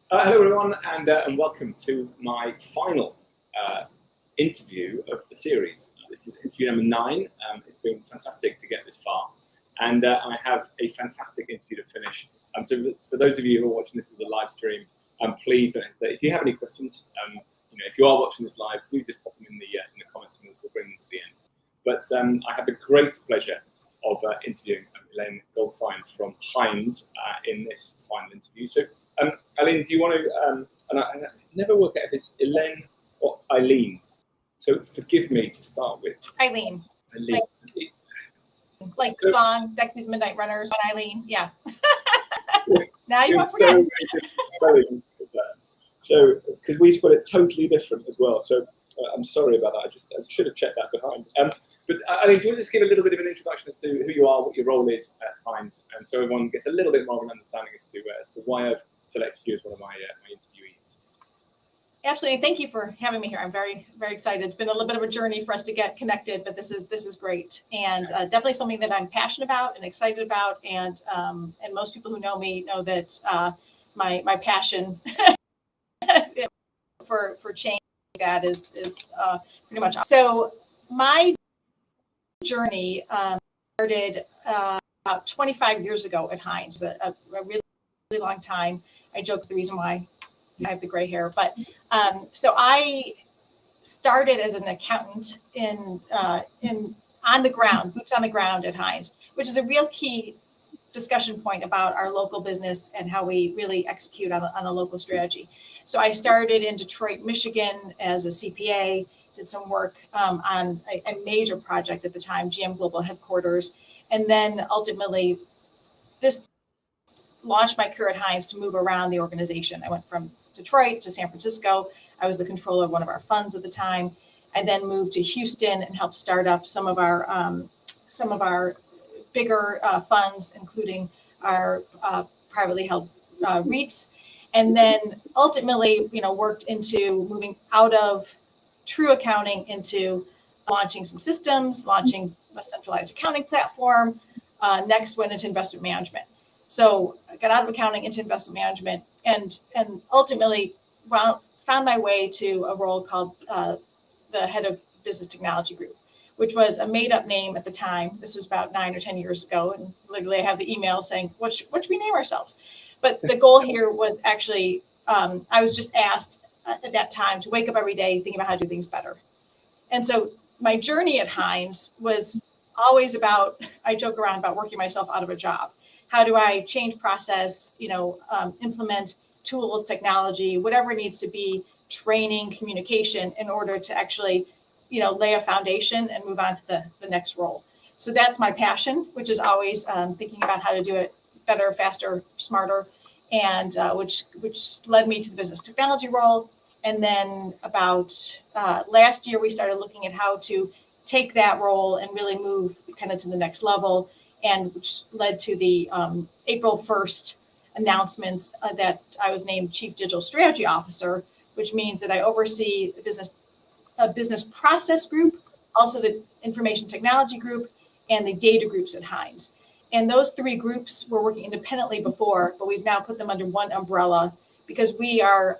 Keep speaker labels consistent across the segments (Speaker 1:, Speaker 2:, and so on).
Speaker 1: Hello everyone, and welcome to my final interview of the series. This is interview number 9. It's been fantastic to get this far, and I have a fantastic interview to finish. So for those of you who are watching this as a live stream, please don't hesitate. If you have any questions, if you are watching this live, do just pop them in the comments, and we'll bring them to the end. But I have the great pleasure of interviewing Ilene Goldfine from Hines in this final interview. So, Ilene, do you want to, and I never work out if it's Ilene or Eileen, so forgive me to start with.
Speaker 2: Eileen.
Speaker 1: Eileen.
Speaker 2: Like the song, Dexy's Midnight Runners, and Eileen, yeah. Now you won't
Speaker 1: so
Speaker 2: forget.
Speaker 1: So, because we spell it totally different as well, so I'm sorry about that. I should have checked that behind. But Eileen, do you want to just give a little bit of an introduction as to who you are, what your role is at Hines, and so everyone gets a little bit more of an understanding as to why I've selected you as one of my interviewees.
Speaker 2: Absolutely, thank you for having me here. I'm very, very excited. It's been a little bit of a journey for us to get connected, but this is great, and definitely something that I'm passionate about and excited about. And most people who know me know that my passion for change that is pretty much. So my journey started about 25 years ago at Hines, a really, really long time. I joke it's the reason why I have the gray hair, but so I started as an accountant on the ground, boots on the ground at Hines, which is a real key discussion point about our local business and how we really execute on a local strategy. So I started in Detroit, Michigan as a CPA, did some work on a major project at the time, GM Global Headquarters. And then ultimately, this launched my career at Hines to move around the organization. I went from Detroit to San Francisco. I was the controller of one of our funds at the time. I then moved to Houston and helped start up some of our bigger funds, including our privately held REITs. And then ultimately, worked into moving out of true accounting into launching some systems, launching a centralized accounting platform. Next went into investment management. So I got out of accounting into investment management and ultimately found my way to a role called the head of business technology group, which was a made up name at the time. This was about 9 or 10 years ago. And literally I have the email saying, what should we name ourselves? But the goal here was actually, I was just asked at that time to wake up every day thinking about how to do things better. And so my journey at Hines was always about, I joke around about working myself out of a job. How do I change process, implement tools, technology, whatever it needs to be, training, communication, in order to actually, lay a foundation and move on to the next role. So that's my passion, which is always thinking about how to do it better, faster, smarter, and which led me to the business technology role. And then about last year, we started looking at how to take that role and really move kind of to the next level, and which led to the April 1st announcement that I was named Chief Digital Strategy Officer, which means that I oversee a business process group, also the information technology group, and the data groups at Hines. And those 3 groups were working independently before, but we've now put them under one umbrella because we are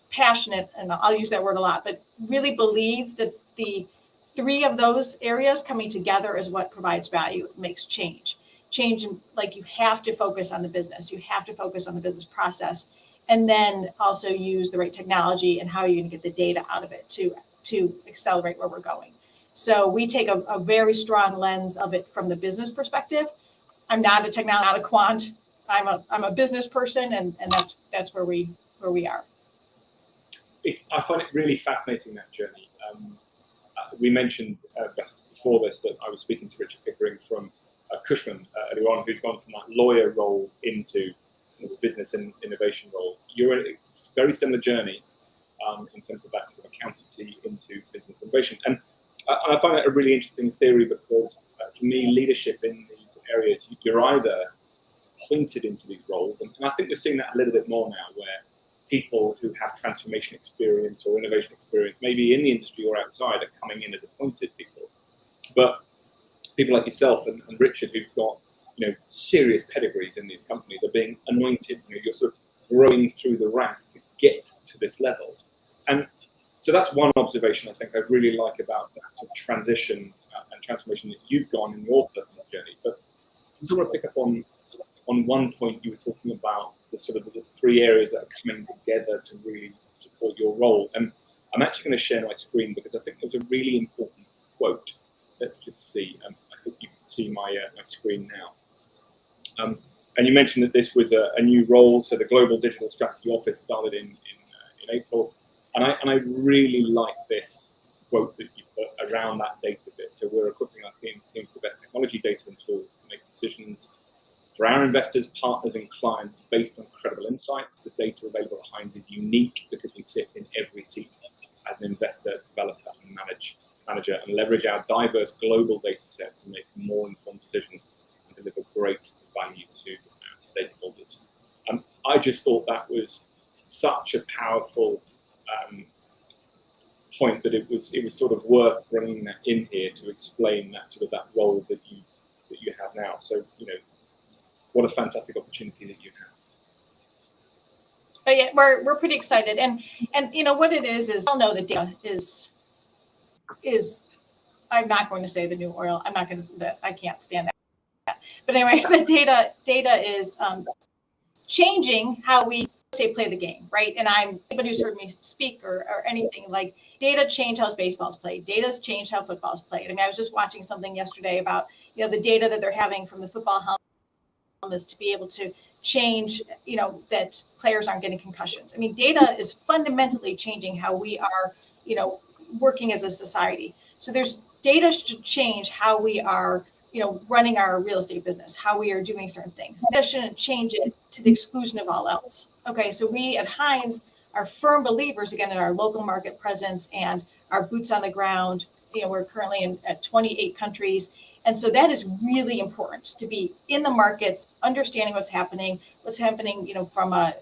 Speaker 2: passionate, and I'll use that word a lot, but really believe that the 3 of those areas coming together is what provides value, makes change. Change, like you have to focus on the business, you have to focus on the business process, and then also use the right technology and how you're going to get the data out of it to accelerate where we're going. So we take a very strong lens of it from the business perspective. I'm not a technology, not a quant. I'm a business person, and that's where we are.
Speaker 1: I find it really fascinating, that journey. We mentioned before this that I was speaking to Richard Pickering from Cushman earlier on, who's gone from that lawyer role into the business and innovation role. You're in a very similar journey in terms of that sort of accountancy into business innovation. And I find that a really interesting theory because for me, leadership in these areas, you're either pointed into these roles, and I think we're seeing that a little bit more now, where people who have transformation experience or innovation experience, maybe in the industry or outside, are coming in as appointed people. But people like yourself and Richard, who've got serious pedigrees in these companies, are being anointed. You're sort of growing through the ranks to get to this level. And so that's one observation I think I really like about that sort of transition and transformation that you've gone in your personal journey. But I just want to pick up on one point you were talking about, the sort of the three areas that are coming together to really support your role. And I'm actually going to share my screen because I think there's a really important quote. Let's just see. I think you can see my screen now. And you mentioned that this was a new role, so the Global Digital Strategy Office started in April. And I really like this quote that you put around that data bit. So we're equipping our team with the best technology, data and tools to make decisions for our investors, partners and clients based on credible insights. The data available at Hines is unique because we sit in every seat as an investor, developer and manager and leverage our diverse global data set to make more informed decisions and deliver great value to our stakeholders. I just thought that was such a powerful point that it was sort of worth bringing that in here to explain that sort of that role that you have now. So, you know, what a fantastic opportunity that you have.
Speaker 2: But yeah, we're pretty excited, and you know what it is I'll know the data is I'm not going to say the new oil. I'm not going to. I can't stand that. But anyway, the data is changing how we say play the game, right? And anybody who's heard me speak or anything, like, data changed how baseball's played. Data's changed how football's played. I mean, I was just watching something yesterday about, you know, the data that they're having from the football helmets to be able to change, you know, that players aren't getting concussions. I mean, data is fundamentally changing how we are, you know, working as a society. So there's data should change how we are, you know, running our real estate business, how we are doing certain things. That shouldn't change it to the exclusion of all else. Okay, so we at Hines are firm believers, again, in our local market presence and our boots on the ground. You know, we're currently at 28 countries. And so that is really important, to be in the markets, understanding what's happening, you know, from a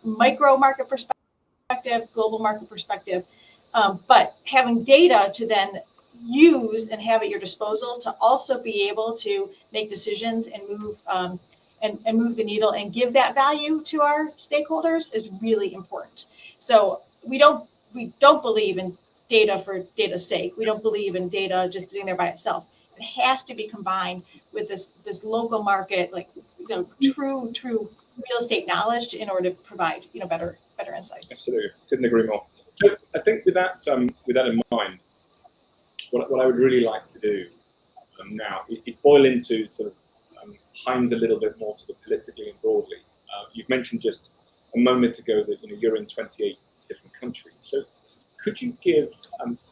Speaker 2: micro market perspective, global market perspective, but having data to then use and have at your disposal to also be able to make decisions and move and move the needle and give that value to our stakeholders is really important. So we don't believe in data for data's sake. We don't believe in data just sitting there by itself. It has to be combined with this local market, like, you know, true real estate knowledge in order to provide, you know, better insights.
Speaker 1: Absolutely, couldn't agree more. So I think with that in mind, what I would really like to do now is boil into sort of Hines a little bit more sort of holistically and broadly. You've mentioned just a moment ago that, you know, you're in 28 different countries. So could you give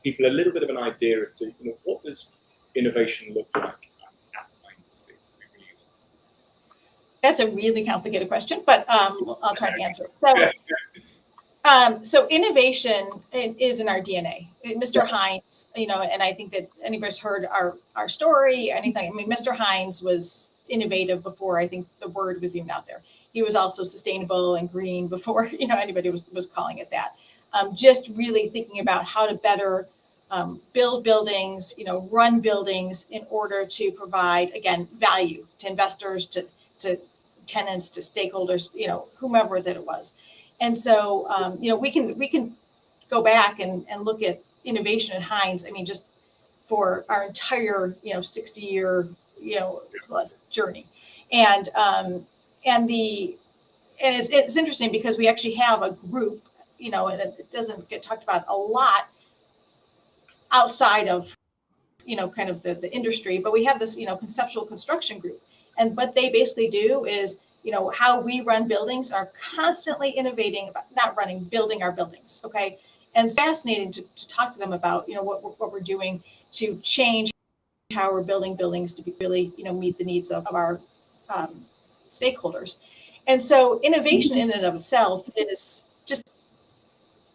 Speaker 1: people a little bit of an idea as to, you know, what does innovation look like at Hines, please? Really useful.
Speaker 2: That's a really complicated question, but I'll try to answer it. So innovation is in our DNA. Mr. Hines, you know, and I think that anybody's heard our story, anything. I mean, Mr. Hines was innovative before I think the word was even out there. He was also sustainable and green before, you know, anybody was calling it that. Just really thinking about how to better build buildings, you know, run buildings in order to provide, again, value to investors, to tenants, to stakeholders, you know, whomever that it was. And so, you know, we can go back and look at innovation at Hines. I mean, just for our entire, you know, 60-year, you know, plus journey. And it's interesting because we actually have a group, you know, and it doesn't get talked about a lot outside of, you know, kind of the industry, but we have this, you know, conceptual construction group. And what they basically do is, you know, how we run buildings are constantly innovating about building our buildings. Okay. And it's fascinating to talk to them about, you know, what we're doing to change how we're building buildings to be really, you know, meet the needs of our stakeholders. And so innovation in and of itself is just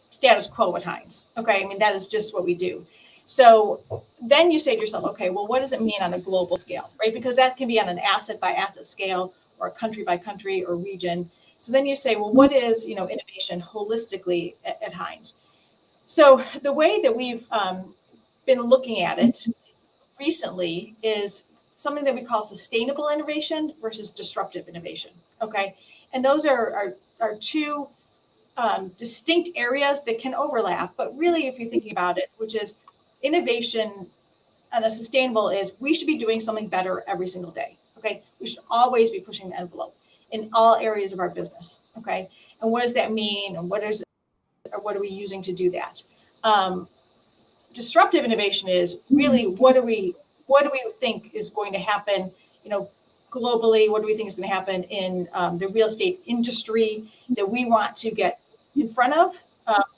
Speaker 2: status quo at Hines. Okay. I mean, that is just what we do. So then you say to yourself, okay, well, what does it mean on a global scale, right? Because that can be on an asset by asset scale or a country by country or region. So then you say, well, what is, you know, innovation holistically at Hines? So the way that we've been looking at it recently is something that we call sustainable innovation versus disruptive innovation. Okay. And those are two distinct areas that can overlap, but really, if you're thinking about it, which is innovation and a sustainable is we should be doing something better every single day. Okay, we should always be pushing the envelope in all areas of our business. Okay, and what does that mean? And what are we using to do that? Disruptive innovation is really what do we think is going to happen? Globally, what do we think is going to happen in the real estate industry that we want to get in front of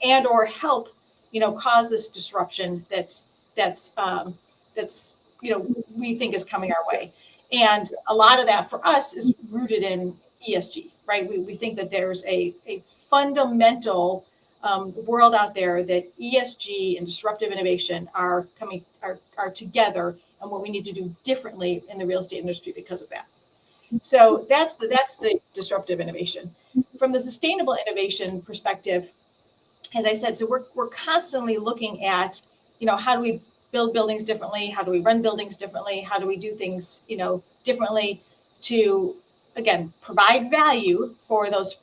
Speaker 2: and or help, cause this disruption that's we think is coming our way. And a lot of that for us is rooted in ESG, right? We think that there's a fundamental world out there that ESG and disruptive innovation are together, and what we need to do differently in the real estate industry because of that. So that's the disruptive innovation. From the sustainable innovation perspective, as I said, so we're constantly looking at, how do we build buildings differently? How do we run buildings differently? How do we do things, differently to, again, provide value for those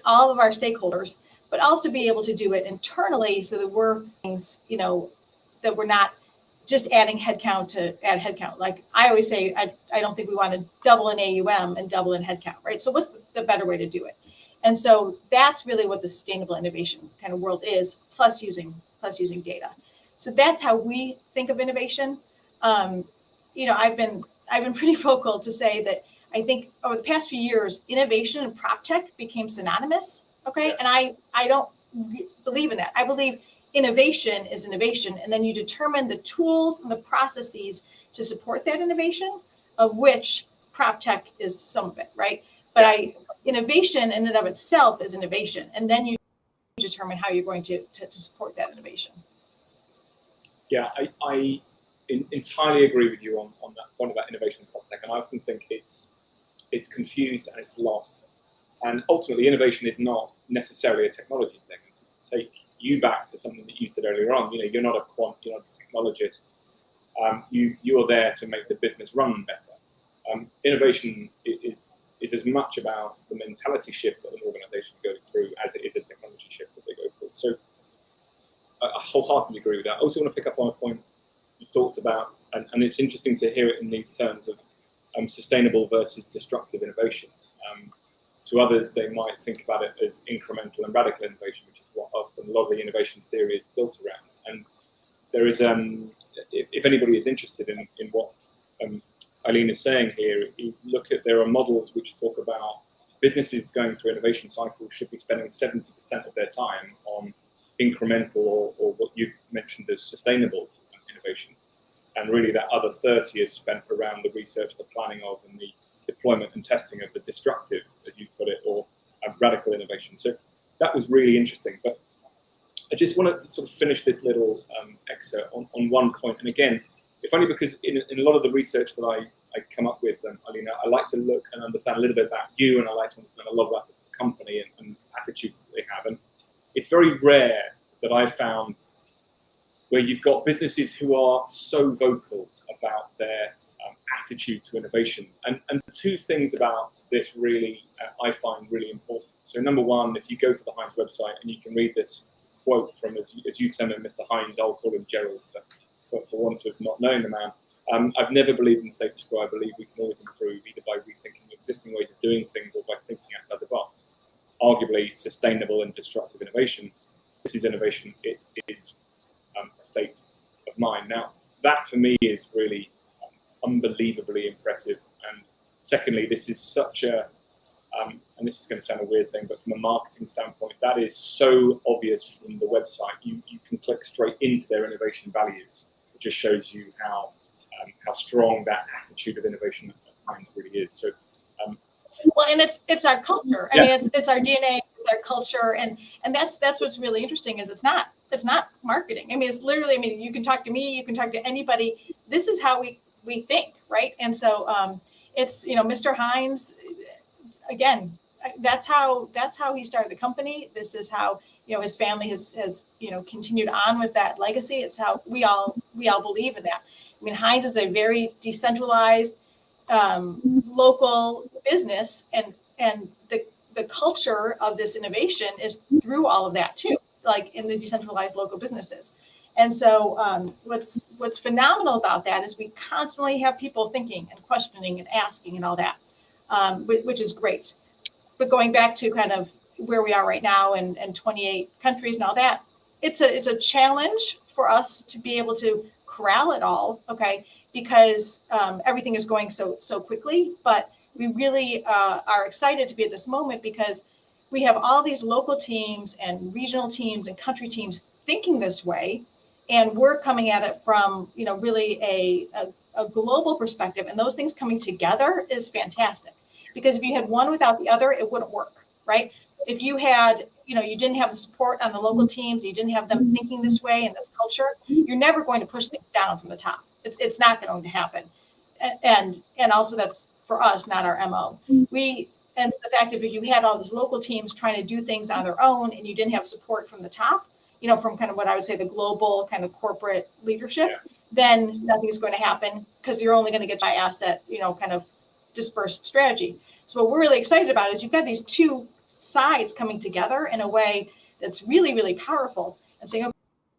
Speaker 2: all of our stakeholders, but also be able to do it internally so that we're things, that we're not just adding headcount to add headcount. Like I always say, I don't think we want to double in AUM and double in headcount, right? So what's the better way to do it? And so that's really what the sustainable innovation kind of world is, plus using data. So that's how we think of innovation. I've been pretty vocal to say that I think over the past few years, innovation and PropTech became synonymous. Okay, and I don't believe in that. I believe innovation is innovation, and then you determine the tools and the processes to support that innovation, of which PropTech is some of it, right? But innovation in and of itself is innovation, and then you determine how you're going to support that innovation.
Speaker 1: Yeah, I entirely agree with you on that point about innovation and PropTech, and I often think it's confused and it's lost. And ultimately, innovation is not necessarily a technology thing. And to take you back to something that you said earlier on, you're not a quant, you're not a technologist. You are there to make the business run better. Innovation is as much about the mentality shift that an organization goes through as it is a technology shift that they go through. So I wholeheartedly agree with that. I also want to pick up on a point you talked about, and it's interesting to hear it in these terms of sustainable versus destructive innovation. To others, they might think about it as incremental and radical innovation, which is what often a lot of the innovation theory is built around. And there is, if anybody is interested in what Ilene is saying here, is there are models which talk about businesses going through innovation cycles should be spending 70% of their time on incremental or what you've mentioned as sustainable innovation. And really that other 30 is spent around the research, the planning of, and the deployment and testing of the destructive, as you've put it, or radical innovation. So that was really interesting. But I just want to sort of finish this little excerpt on one point. And again, if only because in a lot of the research that I come up with, Ilene, I like to look and understand a little bit about you, and I like to understand a lot about the company and attitudes that they have. And it's very rare that I've found where you've got businesses who are so vocal about their attitude to innovation. And two things about this really I find really important. So number one, if you go to the Hines website and you can read this quote from, as you term him, Mr. Hines, I'll call him Gerald for want of not knowing the man. I've never believed in status quo. I believe we can always improve, either by rethinking existing ways of doing things or by thinking outside the box. Arguably, sustainable and disruptive innovation. This is innovation. It is a state of mind. Now, that for me is really unbelievably impressive. And secondly, this is such a, and this is going to sound a weird thing, but from a marketing standpoint, that is so obvious from the website. You can click straight into their innovation values. It just shows you how strong that attitude of innovation at Hines really is. So,
Speaker 2: well, and it's our culture. I mean, it's our DNA, it's our culture, and that's what's really interesting is it's not marketing. I mean, it's literally. I mean, you can talk to me, you can talk to anybody. This is how we think, right? And so it's Mr. Hines. Again, that's how he started the company. This is how his family has continued on with that legacy. It's how we all believe in that. I mean, Hines is a very decentralized local business, and the the culture of this innovation is through all of that too, like in the decentralized local businesses. And so what's phenomenal about that is we constantly have people thinking and questioning and asking and all that, which is great. But going back to kind of where we are right now and 28 countries and all that, it's a challenge for us to be able to corral it all, okay? Because everything is going so quickly. But we really are excited to be at this moment because we have all these local teams and regional teams and country teams thinking this way, and we're coming at it from really a global perspective. And those things coming together is fantastic, because if you had one without the other, it wouldn't work, right? If you had, you didn't have the support on the local teams, you didn't have them thinking this way and this culture, you're never going to push things down from the top. It's not going to happen. And also that's for us, not our MO. And the fact that if you had all these local teams trying to do things on their own and you didn't have support from the top, from kind of what I would say the global kind of corporate leadership, then nothing's going to happen, because you're only going to get by asset, kind of dispersed strategy. So what we're really excited about is you've got these two sides coming together in a way that's really, really powerful, and saying,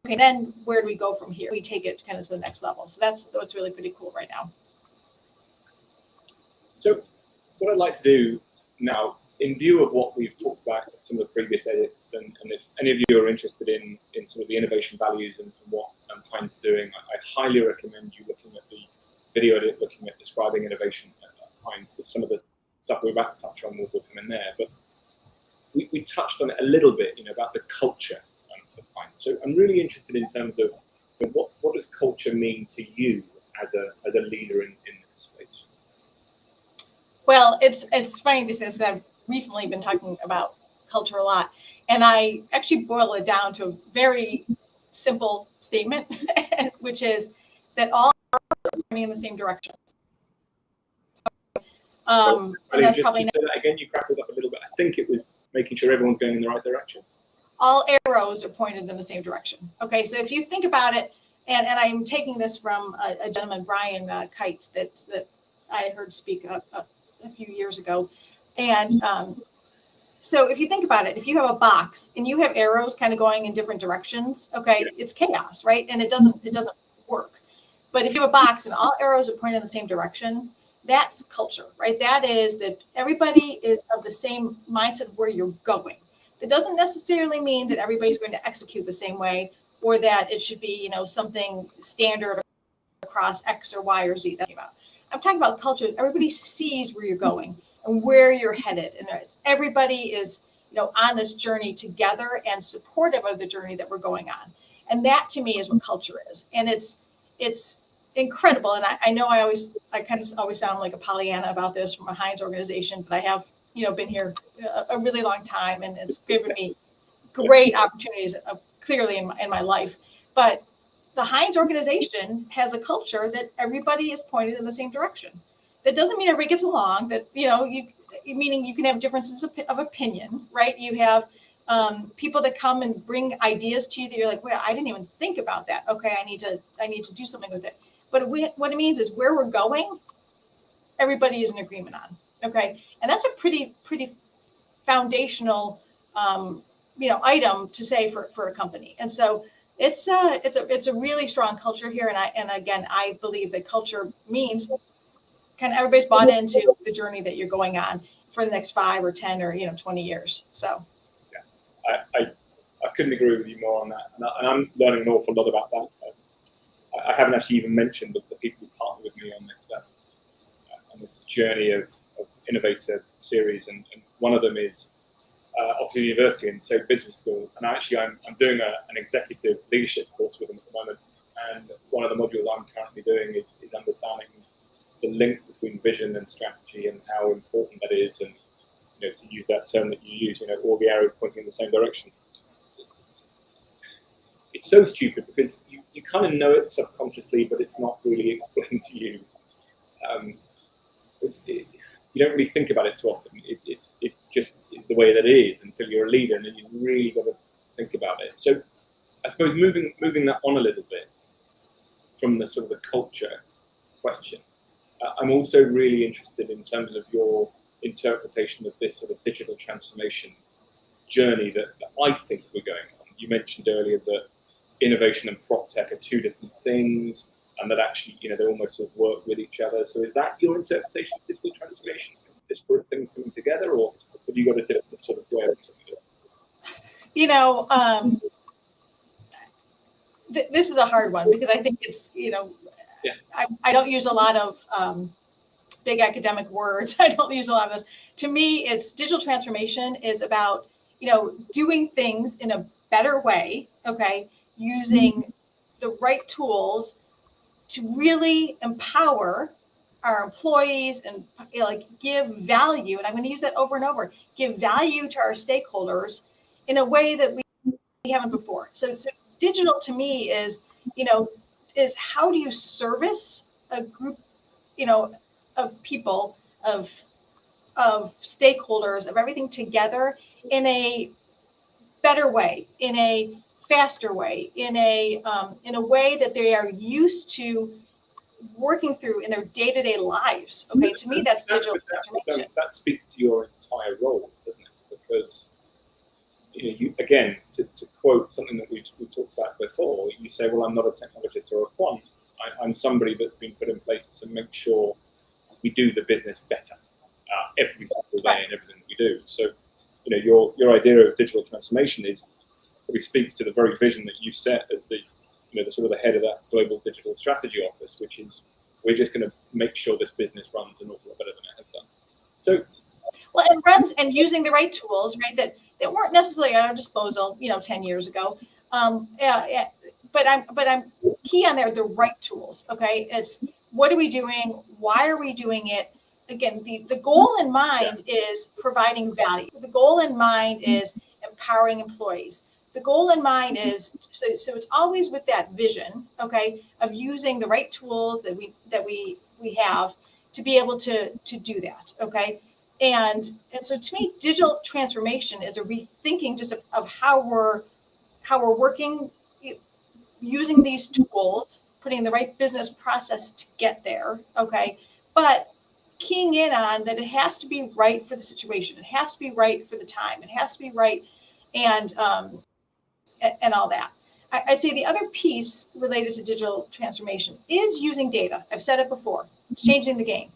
Speaker 2: okay, then where do we go from here? We take it kind of to the next level. So that's what's really pretty cool right now.
Speaker 1: So what I'd like to do now, in view of what we've talked about in some of the previous edits, and if any of you are interested in sort of the innovation values and what Hines is doing, I highly recommend you looking at the video edit, looking at describing innovation at Hines, because some of the stuff we're about to touch on will come in there. But we touched on it a little bit, about the culture of Hines. So I'm really interested in terms of what does culture mean to you as a leader in this space?
Speaker 2: Well, it's funny because I've recently been talking about culture a lot, and I actually boil it down to a very simple statement, which is that all are going in the same direction.
Speaker 1: And that's just
Speaker 2: probably
Speaker 1: to say that again, you crackled up a little bit. I think it was making sure everyone's going in the right direction.
Speaker 2: All arrows are pointed in the same direction. Okay, so if you think about it, and I'm taking this from a gentleman, Brian Kite, that I heard speak a few years ago. And so if you think about it, if you have a box and you have arrows kind of going in different directions, okay, it's chaos, right? And it doesn't work. But if you have a box and all arrows are pointed in the same direction, that's culture, right? That is that everybody is of the same mindset of where you're going. It doesn't necessarily mean that everybody's going to execute the same way, or that it should be, something standard across X or Y or Z. I'm talking about culture. Everybody sees where you're going and where you're headed, and everybody is, on this journey together and supportive of the journey that we're going on. And that to me is what culture is, and it's incredible. And I know I kind of always sound like a Pollyanna about this from a Hines organization, but I have been here a really long time, and it's given me great opportunities clearly in my life. But the Hines organization has a culture that everybody is pointed in the same direction. That doesn't mean everybody gets along. That meaning you can have differences of opinion, right? You have people that come and bring ideas to you that you're like, well, I didn't even think about that. Okay, I need to do something with it. But what it means is where we're going, everybody is in agreement on. Okay, and that's a pretty foundational item to say for a company. And so it's a really strong culture here. And again, I believe that culture means kind of everybody's bought into the journey that you're going on for the next 5 or 10 or 20 years. So
Speaker 1: yeah, I couldn't agree with you more on that, and I'm learning an awful lot about that. I haven't actually even mentioned the people who partner with me on this journey of Innovator series, and one of them is Oxford University and so Business School, and actually I'm doing an executive leadership course with them at the moment, and one of the modules I'm currently doing is understanding the links between vision and strategy and how important that is, and to use that term that you use, all the arrows pointing in the same direction. It's so stupid because you kind of know it subconsciously, but it's not really explained to you. You don't really think about it too often. It just is the way that it is until you're a leader, and then you really got to think about it. So I suppose moving that on a little bit from the sort of the culture question, I'm also really interested in terms of your interpretation of this sort of digital transformation journey that I think we're going on. You mentioned earlier that innovation and PropTech are two different things, and that actually, they almost sort of work with each other. So is that your interpretation of digital transformation? Disparate things coming together, or have you got a different sort of way of looking at it?
Speaker 2: This is a hard one because I think it's, I don't use a lot of big academic words. I don't use a lot of this. To me, it's digital transformation is about, doing things in a better way, okay, using the right tools to really empower our employees and give value. And I'm going to use that over and over, give value to our stakeholders in a way that we haven't before. So digital to me is how do you service a group, of people, of stakeholders, of everything together in a better way, in a faster way, in a way that they are used to working through in their day-to-day lives. Okay, to me, that's digital transformation.
Speaker 1: That speaks to your entire role, doesn't it? Because you again, to quote something that we've talked about before, you say, well, I'm not a technologist or a quant. I'm somebody that's been put in place to make sure we do the business better every single day in everything we do. So, your idea of digital transformation probably speaks to the very vision that you set as the sort of the head of that global digital strategy office, which is we're just going to make sure this business runs an awful lot better than it has done. So,
Speaker 2: well, it runs and using the right tools, right? That weren't necessarily at our disposal, 10 years ago. But I'm key on there, the right tools. Okay, it's what are we doing? Why are we doing it? Again, the goal in mind is providing value. The goal in mind is empowering employees. The goal in mind is so it's always with that vision, okay, of using the right tools that we have to be able to do that, okay. And so to me, digital transformation is a rethinking just of how we're working, using these tools, putting the right business process to get there, okay, but keying in on that it has to be right for the situation. It has to be right for the time. It has to be right and all that. I'd say the other piece related to digital transformation is using data. I've said it before, it's changing the game.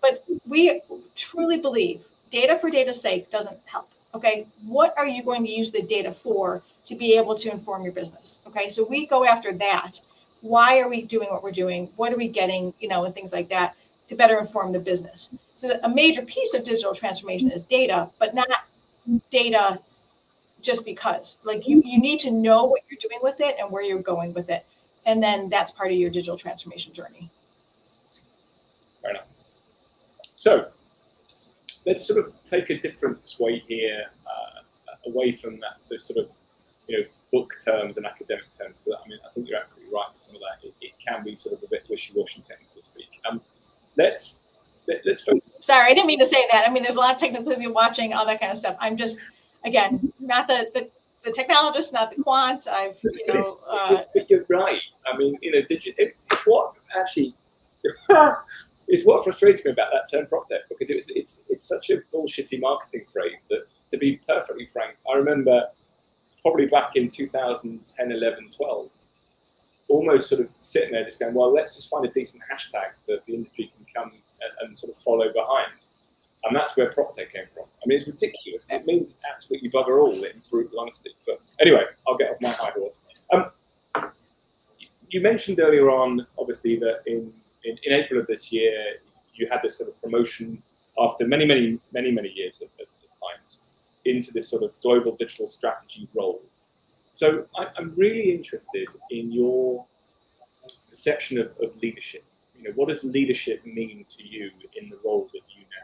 Speaker 2: But we truly believe data for data's sake doesn't help, okay? What are you going to use the data for to be able to inform your business, okay? So we go after that. Why are we doing what we're doing? What are we getting, and things like that to better inform the business. So a major piece of digital transformation is data, but not data just because. Like you need to know what you're doing with it and where you're going with it. And then that's part of your digital transformation journey.
Speaker 1: Fair enough. So let's sort of take a different sway here, away from the sort of, book terms and academic terms. Because I think you're absolutely right with some of that. It can be sort of a bit wishy-washy, technically speak. Let's focus.
Speaker 2: Sorry, I didn't mean to say that. I mean, there's a lot of technical people watching, all that kind of stuff. I'm just, again, not the technologist, not the quant.
Speaker 1: But you're right. I mean, it's what actually it's what frustrates me about that term PropTech, because it's such a bullshitty marketing phrase that, to be perfectly frank, I remember probably back in 2010, 11, 12, almost sort of sitting there just going, well, let's just find a decent hashtag that the industry can come and sort of follow behind. And that's where PropTech came from. I mean, it's ridiculous. It means absolutely bugger all in brutal honesty. But anyway, I'll get off my high horse. You mentioned earlier on, obviously, that in April of this year, you had this sort of promotion after many years at Hines into this sort of global digital strategy role. So I'm really interested in your perception of leadership. What does leadership mean to you in the role that you now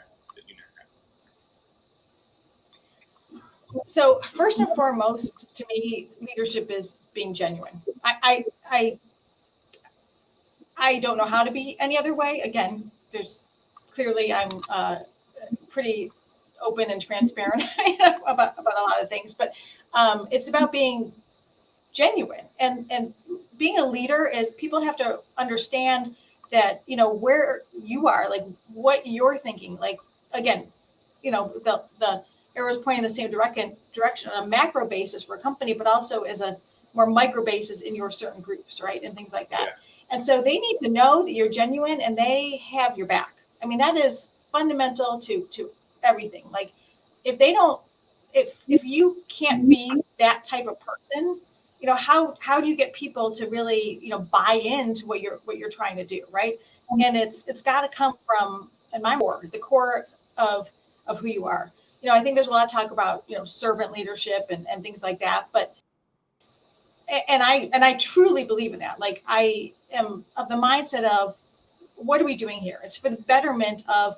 Speaker 1: have?
Speaker 2: So first and foremost, to me, leadership is being genuine. I don't know how to be any other way. Again, I'm pretty open and transparent about a lot of things, but it's about being genuine and being a leader is people have to understand that, where you are, like what you're thinking, like, again, the arrows pointing in the same direction on a macro basis for a company, but also as a more micro basis in your certain groups, right? And things like that.
Speaker 1: Yeah.
Speaker 2: And so they need to know that you're genuine and they have your back. I mean, that is fundamental to everything. Like if they don't, if you can't be that type of person, how do you get people to really, buy into what you're trying to do, right? And it's got to come from, in my core, the core of who you are. I think there's a lot of talk about, servant leadership and things like that, but and I truly believe in that. Like I am of the mindset of, what are we doing here? It's for the betterment of,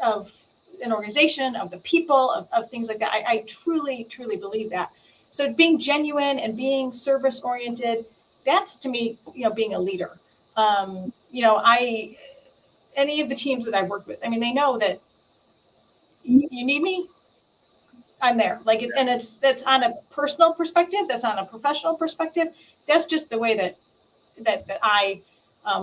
Speaker 2: of an organization, of the people, of things like that. I truly, truly believe that. So being genuine and being service oriented, that's to me, being a leader. Any of the teams that I've worked with, I mean, they know that you need me, I'm there. Like, and that's on a personal perspective. That's on a professional perspective. That's just the way that I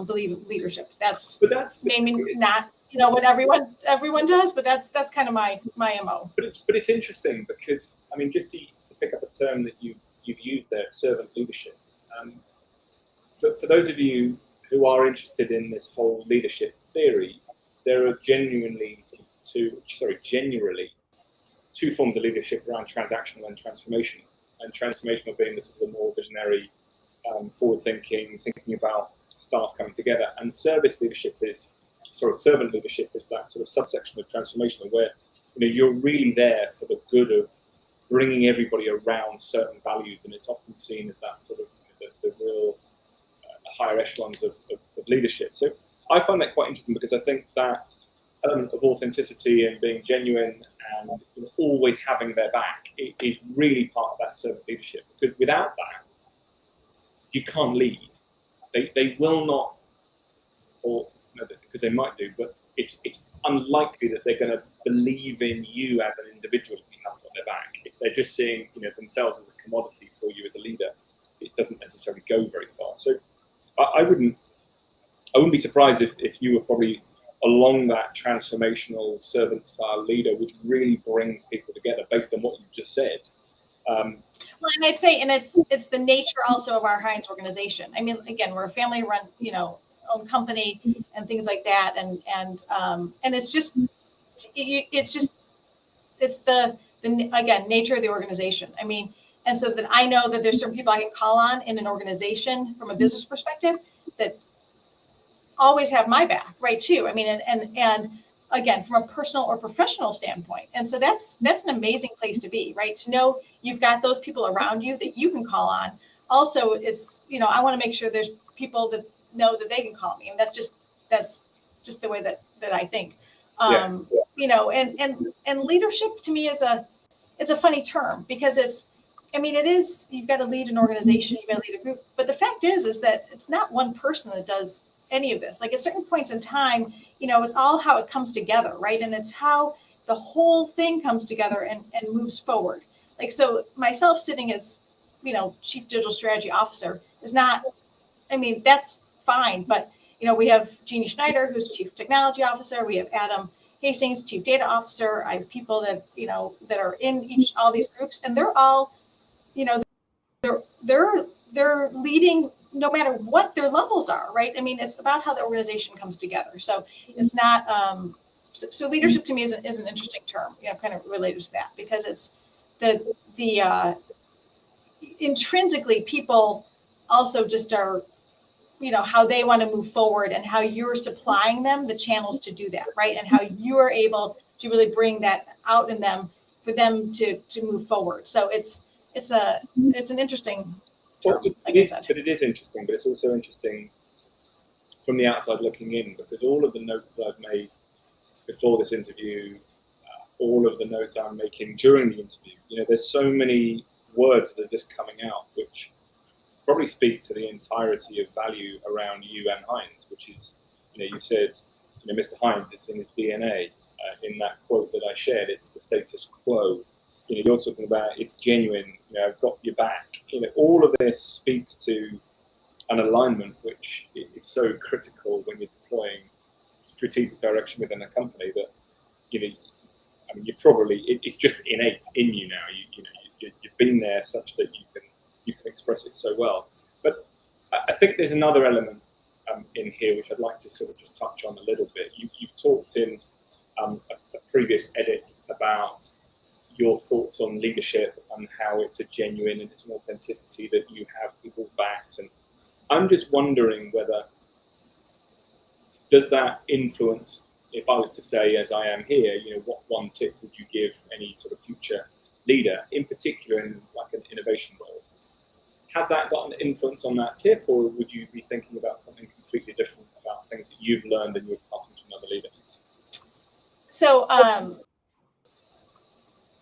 Speaker 2: believe in leadership. That's maybe not, what everyone does, but that's kind of my MO.
Speaker 1: But it's interesting because, I mean, just to pick up a term that you've used there, servant leadership. For those of you who are interested in this whole leadership theory, there are generally two forms of leadership around transactional and transformational. And transformational being the sort of more visionary, forward-thinking, thinking about staff coming together. And servant leadership is that sort of subsection of transformational, where you're really there for the good of bringing everybody around certain values, and it's often seen as that sort of the real higher echelons of leadership. So I find that quite interesting because I think that element of authenticity and being genuine and always having their back is really part of that servant leadership. Because without that, you can't lead. They will not, or because they might do, but it's unlikely that they're going to believe in you as an individual if you haven't got their back. If they're just seeing themselves as a commodity for you as a leader, it doesn't necessarily go very far. So I wouldn't be surprised if you were probably along that transformational servant style leader, which really brings people together based on what you've just said.
Speaker 2: Well, and I'd say, and it's the nature also of our Hines organization. I mean, again, we're a family run, owned company and things like that. And it's just the again, nature of the organization. I mean, and so that I know that there's certain people I can call on in an organization from a business perspective that always have my back, right? Too. I mean, and again, from a personal or professional standpoint. And so that's an amazing place to be, right? To know you've got those people around you that you can call on. Also, it's, I want to make sure there's people that know that they can call me. And that's just the way that I think. And leadership to me it's a funny term because it is, you've got to lead an organization, you've got to lead a group. But the fact is that it's not one person that does any of this. Like at certain points in time, it's all how it comes together, right? And it's how the whole thing comes together and moves forward. Like, so myself sitting as, Chief Digital Strategy Officer is not, that's fine. But, we have Jeannie Schneider, who's Chief Technology Officer. We have Adam Hastings, Chief Data Officer. I have people that, that are in all these groups, and they're all, they're leading no matter what their levels are, right? It's about how the organization comes together. So it's not, so leadership to me is an interesting term, kind of related to that, because it's the intrinsically people also just are, how they want to move forward and how you're supplying them the channels to do that, right? And how you're able to really bring that out in them for them to move forward. So it's an interesting term,
Speaker 1: but it is interesting, but it's also interesting from the outside looking in, because all of the notes that I've made before this interview, all of the notes I'm making during the interview, there's so many words that are just coming out, which probably speak to the entirety of value around you and Hines, which is, you said, Mr. Hines, it's in his DNA. In that quote that I shared, it's the status quo. You're talking about it's genuine, I've got your back. All of this speaks to an alignment which is so critical when you're deploying strategic direction within a company, that I mean, it's just innate in you now. You've been there such that you can express it so well. But I think there's another element in here which I'd like to sort of just touch on a little bit. You've talked in a previous edit about your thoughts on leadership and how it's a genuine and it's an authenticity that you have people's backs. And I'm just wondering does that influence, if I was to say, as I am here, what one tip would you give any sort of future leader, in particular in like an innovation role? Has that got an influence on that tip, or would you be thinking about something completely different about things that you've learned and you're passing to another leader?
Speaker 2: So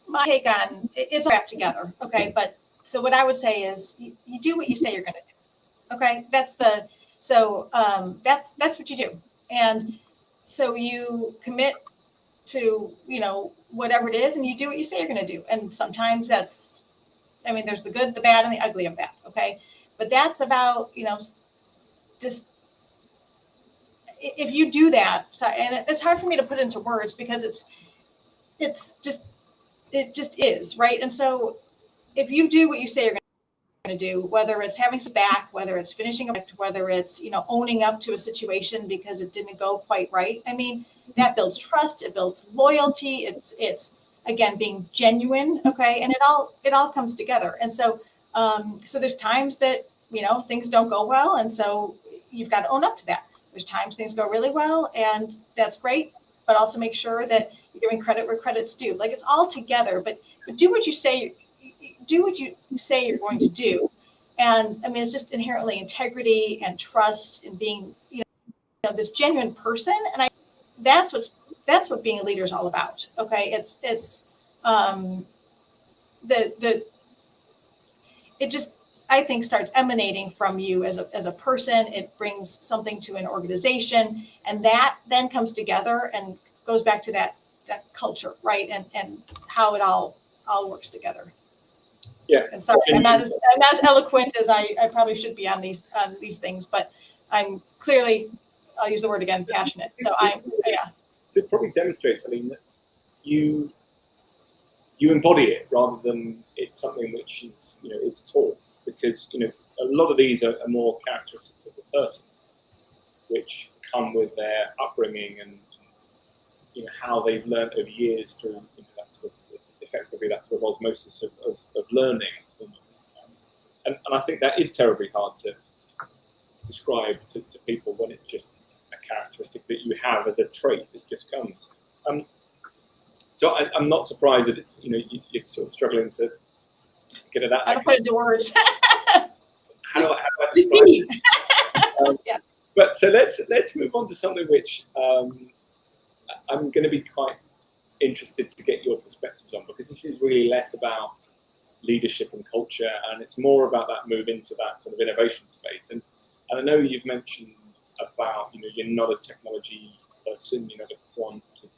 Speaker 2: my take on it's wrapped together, okay? But so what I would say is you do what you say you're going to do, okay? That's what you do, and so you commit to whatever it is, and you do what you say you're going to do. And sometimes there's the good, the bad, and the ugly of that, okay? But that's about just if you do that, and it's hard for me to put into words because it just is, right? And so if you do what you say you're going to do, whether it's having some back, whether it's finishing a project, whether it's owning up to a situation because it didn't go quite right, that builds trust, it builds loyalty, it's again being genuine, okay? And it all comes together. And so so there's times that things don't go well, and so you've got to own up to that. There's times things go really well, and that's great, but also make sure that you're giving credit where credit's due. Like, it's all together, but do what you say. Do what you say you're going to do. And it's just inherently integrity and trust and being, this genuine person. And that's what being a leader is all about. Okay. It just, I think, starts emanating from you as a person. It brings something to an organization, and that then comes together and goes back to that culture, right? And how it all works together.
Speaker 1: Yeah.
Speaker 2: And sorry, I'm not as eloquent as I probably should be on these things, but I'm clearly, I'll use the word again, passionate. So
Speaker 1: It probably demonstrates, that you embody it rather than it's something which is, it's taught, because, a lot of these are more characteristics of the person, which come with their upbringing and, how they've learned over years through that sort of, effectively that sort of osmosis of learning almost. And I think that is terribly hard to describe to people when it's just a characteristic that you have as a trait. It just comes. So I'm not surprised that it's, you're sort of struggling to get it out.
Speaker 2: I don't put it into words.
Speaker 1: How do I describe it?
Speaker 2: Yeah.
Speaker 1: But so let's move on to something which I'm going to be quite interested to get your perspectives on, because this is really less about leadership and culture, and it's more about that move into that sort of innovation space. And I know you've mentioned about, you're not a technology person, you're not one to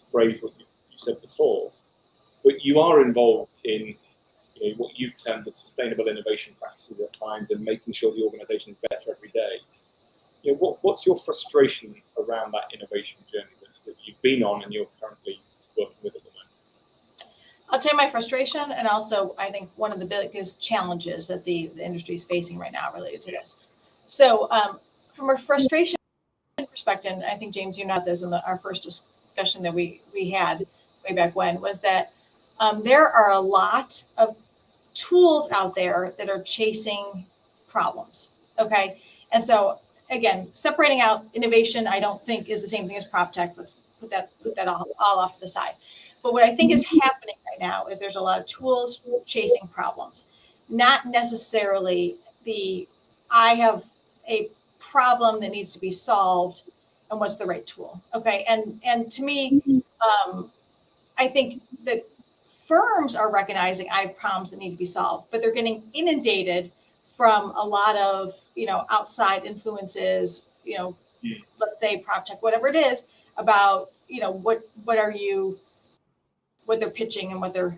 Speaker 1: phrase what you said before, but you are involved in what you've termed as sustainable innovation practices at Hines and making sure the organisation is better every day. What's your frustration around that innovation journey that you've been on and you're currently working with at the moment?
Speaker 2: I'll tell you my frustration, and also I think one of the biggest challenges that the industry is facing right now related to this. So from a frustration perspective, and I think, James, you know this in our first discussion that we had way back when, was that there are a lot of tools out there that are chasing problems, okay? And so, again, separating out innovation, I don't think is the same thing as PropTech. Let's put that all off to the side. But what I think is happening right now is there's a lot of tools chasing problems, not necessarily I have a problem that needs to be solved and what's the right tool, okay? And to me, I think that firms are recognizing I have problems that need to be solved, but they're getting inundated from a lot of, outside influences, let's say PropTech, whatever it is, about, what they're pitching and what they're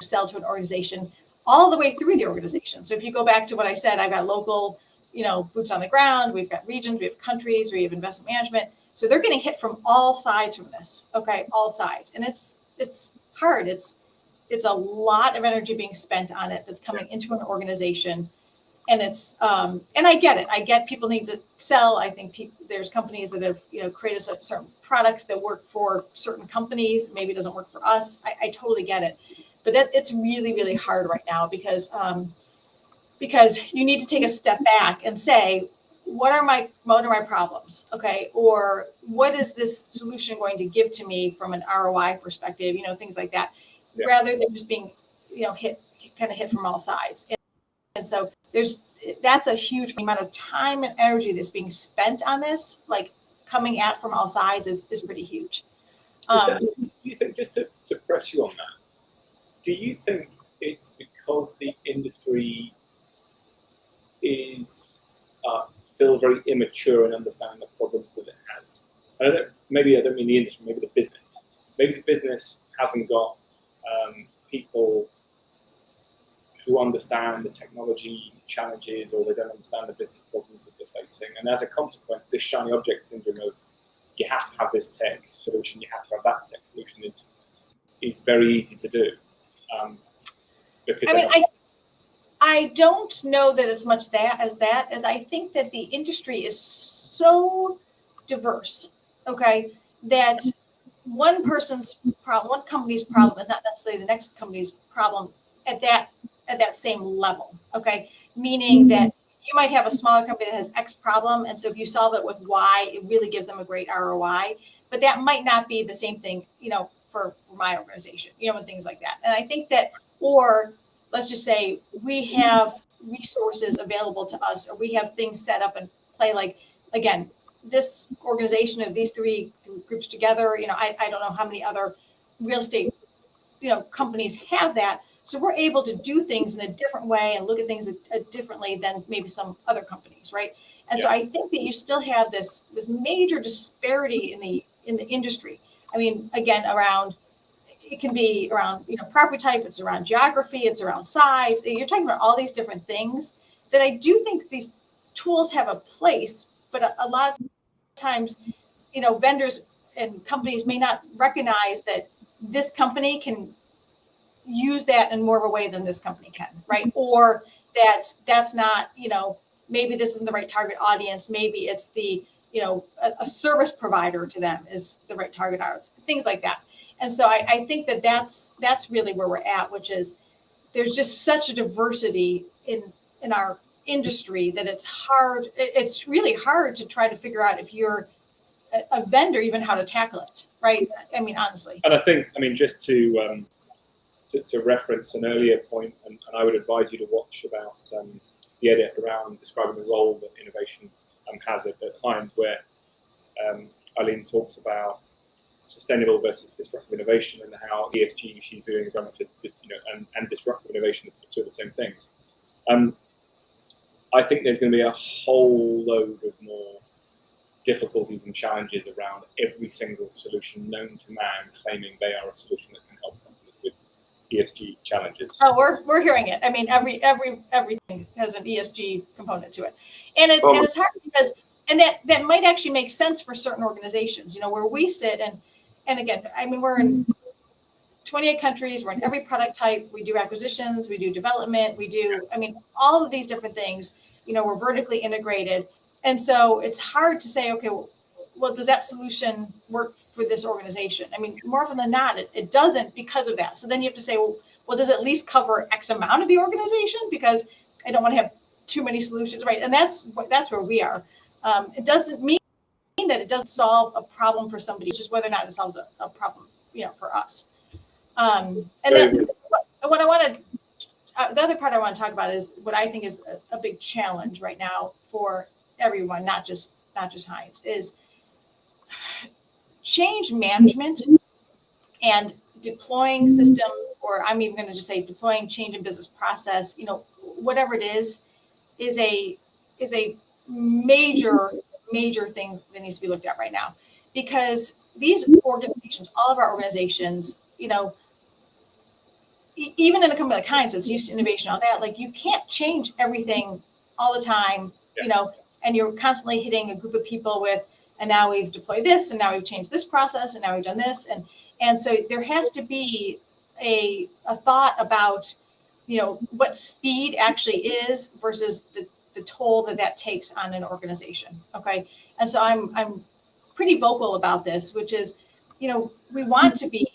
Speaker 2: sell to an organization all the way through the organization. So if you go back to what I said, I've got local, boots on the ground, we've got regions, we have countries, we have investment management. So they're getting hit from all sides from this, okay, all sides. And it's it's hard. It's a lot of energy being spent on it that's coming into an organization. And it's, and I get it. I get people need to sell. I think there's companies that have, created certain products that work for certain companies. Maybe it doesn't work for us. I totally get it. But it's really, really hard right now because you need to take a step back and say, what are my problems? Okay. Or what is this solution going to give to me from an ROI perspective, things like that, rather than just being, hit from all sides. And so that's a huge amount of time and energy that's being spent on this, like coming at from all sides is pretty huge.
Speaker 1: Do you think, just to press you on that, do you think it's because the industry is still very immature in understanding the problems that it has? I don't mean the industry, maybe the business. Maybe the business hasn't got people who understand the technology challenges, or they don't understand the business problems that they're facing. And as a consequence, this shiny object syndrome of you have to have this tech solution, you have to have that tech solution is very easy to do.
Speaker 2: I don't know that it's much as I think that the industry is so diverse, okay, that one person's problem, one company's problem is not necessarily the next company's problem at that same level, okay? Meaning that you might have a smaller company that has X problem, and so if you solve it with Y, it really gives them a great ROI, but that might not be the same thing, for my organization, and things like that. And I think that, or let's just say we have resources available to us, or we have things set up and play, like, again, this organization of these three groups together, I don't know how many other real estate, companies have that. So we're able to do things in a different way and look at things differently than maybe some other companies, right? And so I think that you still have this major disparity in the industry. I mean, again, it can be around property type, it's around geography, it's around size. You're talking about all these different things that I do think these tools have a place, but a lot of times, vendors and companies may not recognize that this company can use that in more of a way than this company can, right? Or that's not, maybe this isn't the right target audience. Maybe it's the, a service provider to them is the right target audience, things like that. And so I think that's really where we're at, which is there's just such a diversity in our industry that it's really hard to try to figure out if you're a vendor, even how to tackle it, right? I mean, honestly.
Speaker 1: And I think, just to reference an earlier point, and I would advise you to watch about the edit around describing the role that innovation has at Hines, where Ilene talks about sustainable versus disruptive innovation and how ESG she's viewing very much as and disruptive innovation are two of the same things. I think there's going to be a whole load of more difficulties and challenges around every single solution known to man claiming they are a solution that can help customers with ESG challenges.
Speaker 2: Oh, we're hearing it. I mean, everything has an ESG component to it, and it's hard because that might actually make sense for certain organizations. Where we sit and again, I mean, we're in 28 countries. We're in every product type. We do acquisitions. We do development. We do, all of these different things. We're vertically integrated, and so it's hard to say, okay, well, does that solution work for this organization? I mean, more often than not, it doesn't because of that. So then you have to say, well, does it at least cover X amount of the organization? Because I don't want to have too many solutions, right? And that's where we are. It doesn't mean that it doesn't solve a problem for somebody. It's just whether or not it solves a problem, for us. And then what I want to, the other part I want to talk about is what I think is a big challenge right now for everyone, not just Hines, is change management and deploying systems, or I'm even going to just say deploying change in business process, whatever it is a major thing that needs to be looked at right now, because these organizations, all of our organizations, even in a company like Hines that's used to innovation, all that, like you can't change everything all the time, and you're constantly hitting a group of people with, and now we've deployed this, and now we've changed this process, and now we've done this, And so there has to be a thought about, what speed actually is versus the toll that takes on an organization. Okay. And so I'm pretty vocal about this, which is, we want to be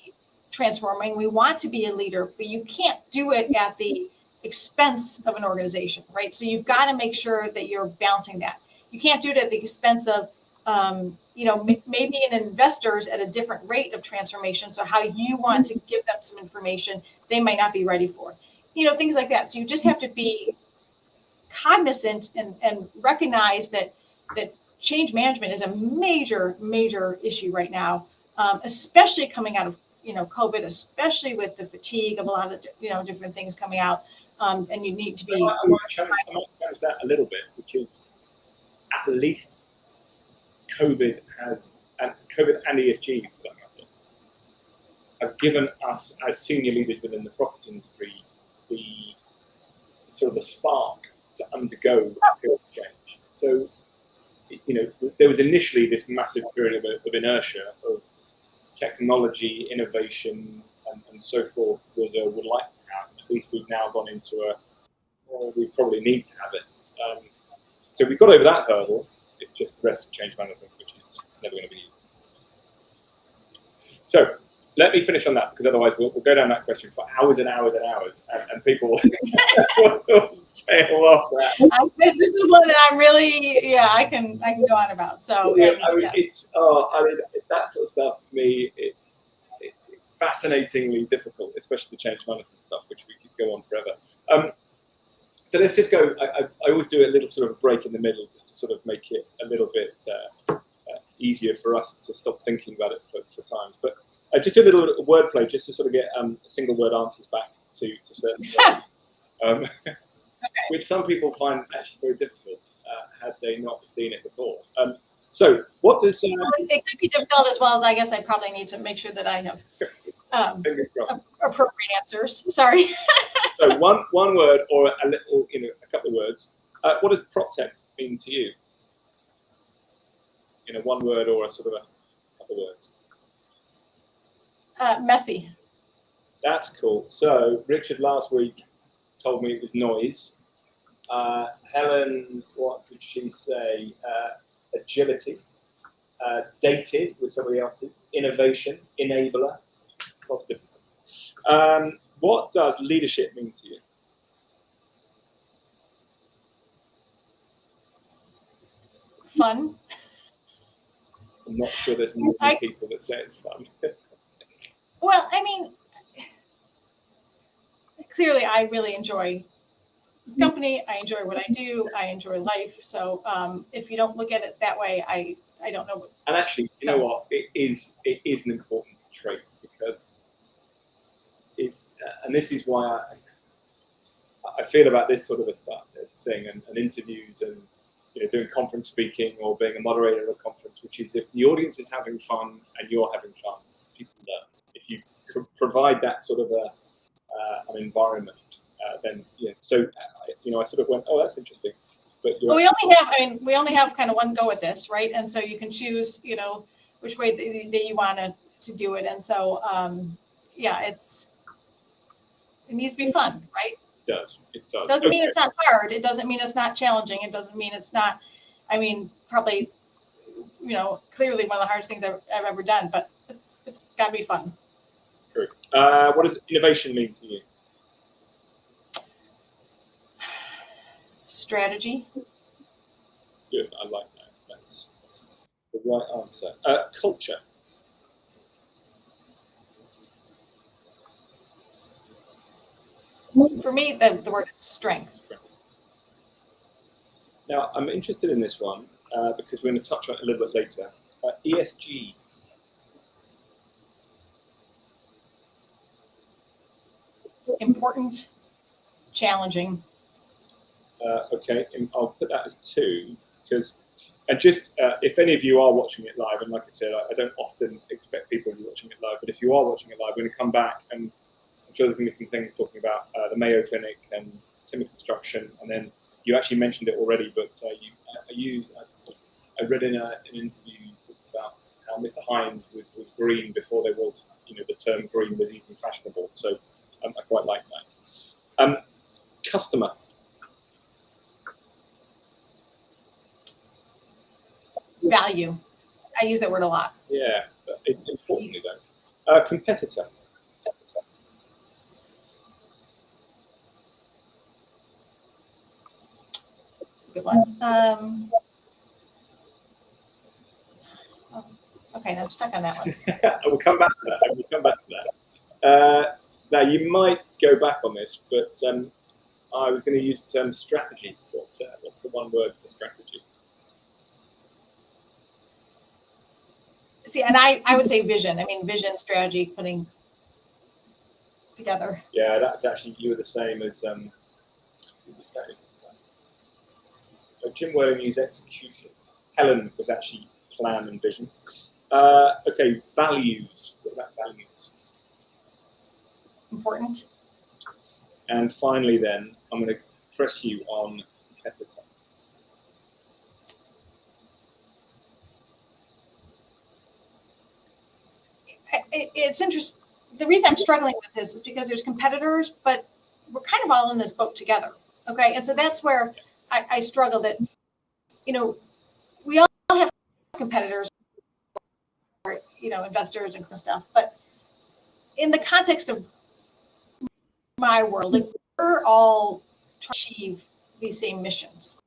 Speaker 2: transforming, we want to be a leader, but you can't do it at the expense of an organization, right? So you've got to make sure that you're balancing that. You can't do it at the expense of, maybe an investor's at a different rate of transformation. So how you want to give them some information, they might not be ready for, things like that. So you just have to be cognizant and recognize that change management is a major issue right now, especially coming out of COVID, especially with the fatigue of a lot of different things coming out, and you need to be.
Speaker 1: I might challenge that a little bit, which is at least COVID and ESG for that matter, have given us as senior leaders within the property industry the sort of the spark to undergo a period of change. So, there was initially this massive period of inertia of technology, innovation, and so forth would like to have. At least we've now gone into we probably need to have it. So we've got over that hurdle. It's just the rest of change management, which is never going to be easy. So let me finish on that, because otherwise we'll go down that question for hours and hours and hours, and people will sail off that.
Speaker 2: This is one that I'm really, I can go on about. So
Speaker 1: yes. It's that sort of stuff for me. It's fascinatingly difficult, especially the change management stuff, which we could go on forever. So let's just go. I always do a little sort of break in the middle, just to sort of make it a little bit easier for us to stop thinking about it for times. But just a little wordplay, just to sort of get single word answers back to certain words, which some people find actually very difficult had they not seen it before. So what does...
Speaker 2: it could be difficult, as well as I guess I probably need to make sure that I have appropriate answers. Sorry.
Speaker 1: So one word or a little, a couple of words. What does PropTech mean to you? One word or a sort of a couple of words.
Speaker 2: Messy.
Speaker 1: That's cool. So Richard last week told me it was noise. Helen, what did she say? Agility. Dated with somebody else's. Innovation. Enabler. Lots of different things. What does leadership mean to you?
Speaker 2: Fun.
Speaker 1: I'm not sure there's many people that say it's fun.
Speaker 2: Well, I mean, clearly I really enjoy the company. I enjoy what I do. I enjoy life. So if you don't look at it that way, I don't know.
Speaker 1: And actually, you know what? It is an important trait, because and this is why I feel about this sort of a thing and interviews and doing conference speaking or being a moderator at a conference, which is if the audience is having fun and you're having fun, people learn. If you provide that sort of an environment, then So I sort of went, oh, that's interesting. But
Speaker 2: well, we only have kind of one go at this, right? And so you can choose, which way that you want to do it. And so it needs to be fun, right?
Speaker 1: It does. It does.
Speaker 2: Doesn't mean it's not hard. It doesn't mean it's not challenging. It doesn't mean it's not. I mean, probably, clearly one of the hardest things I've ever done. But it's got to be fun.
Speaker 1: True. What does innovation mean to you?
Speaker 2: Strategy.
Speaker 1: Good. I like that. That's the right answer. Culture.
Speaker 2: For me, the word is strength.
Speaker 1: Now, I'm interested in this one because we're going to touch on it a little bit later. ESG.
Speaker 2: Important, challenging.
Speaker 1: Okay, I'll put that as 2 because, and just if any of you are watching it live, and like I said, I don't often expect people to be watching it live, but if you are watching it live, we're going to come back and I'm sure there's going to be some things talking about the Mayo Clinic and timber construction, and then you actually mentioned it already, but I read in an interview you talked about how Mr. Hines was green before there was, the term green was even fashionable. So I quite like that. Customer.
Speaker 2: Value. I use that word a lot.
Speaker 1: Yeah, it's important though. Competitor.
Speaker 2: That's a good one. Okay, now I'm stuck on that one.
Speaker 1: We'll come back to that. Now, you might go back on this, but I was going to use the term strategy. What's the one word for strategy?
Speaker 2: See, and I would say vision. I mean, vision, strategy, putting together.
Speaker 1: Yeah, that's actually, you were the same as Jim Whalen used execution. Helen was actually plan and vision. Okay, values. What about values?
Speaker 2: Important.
Speaker 1: And finally, then, I'm going to press you on competitor.
Speaker 2: It's interesting. The reason I'm struggling with this is because there's competitors, but we're kind of all in this boat together. Okay, and so that's where I struggle. That we all have competitors, or investors and stuff, but in the context of my world, like, we're all trying to achieve these same missions.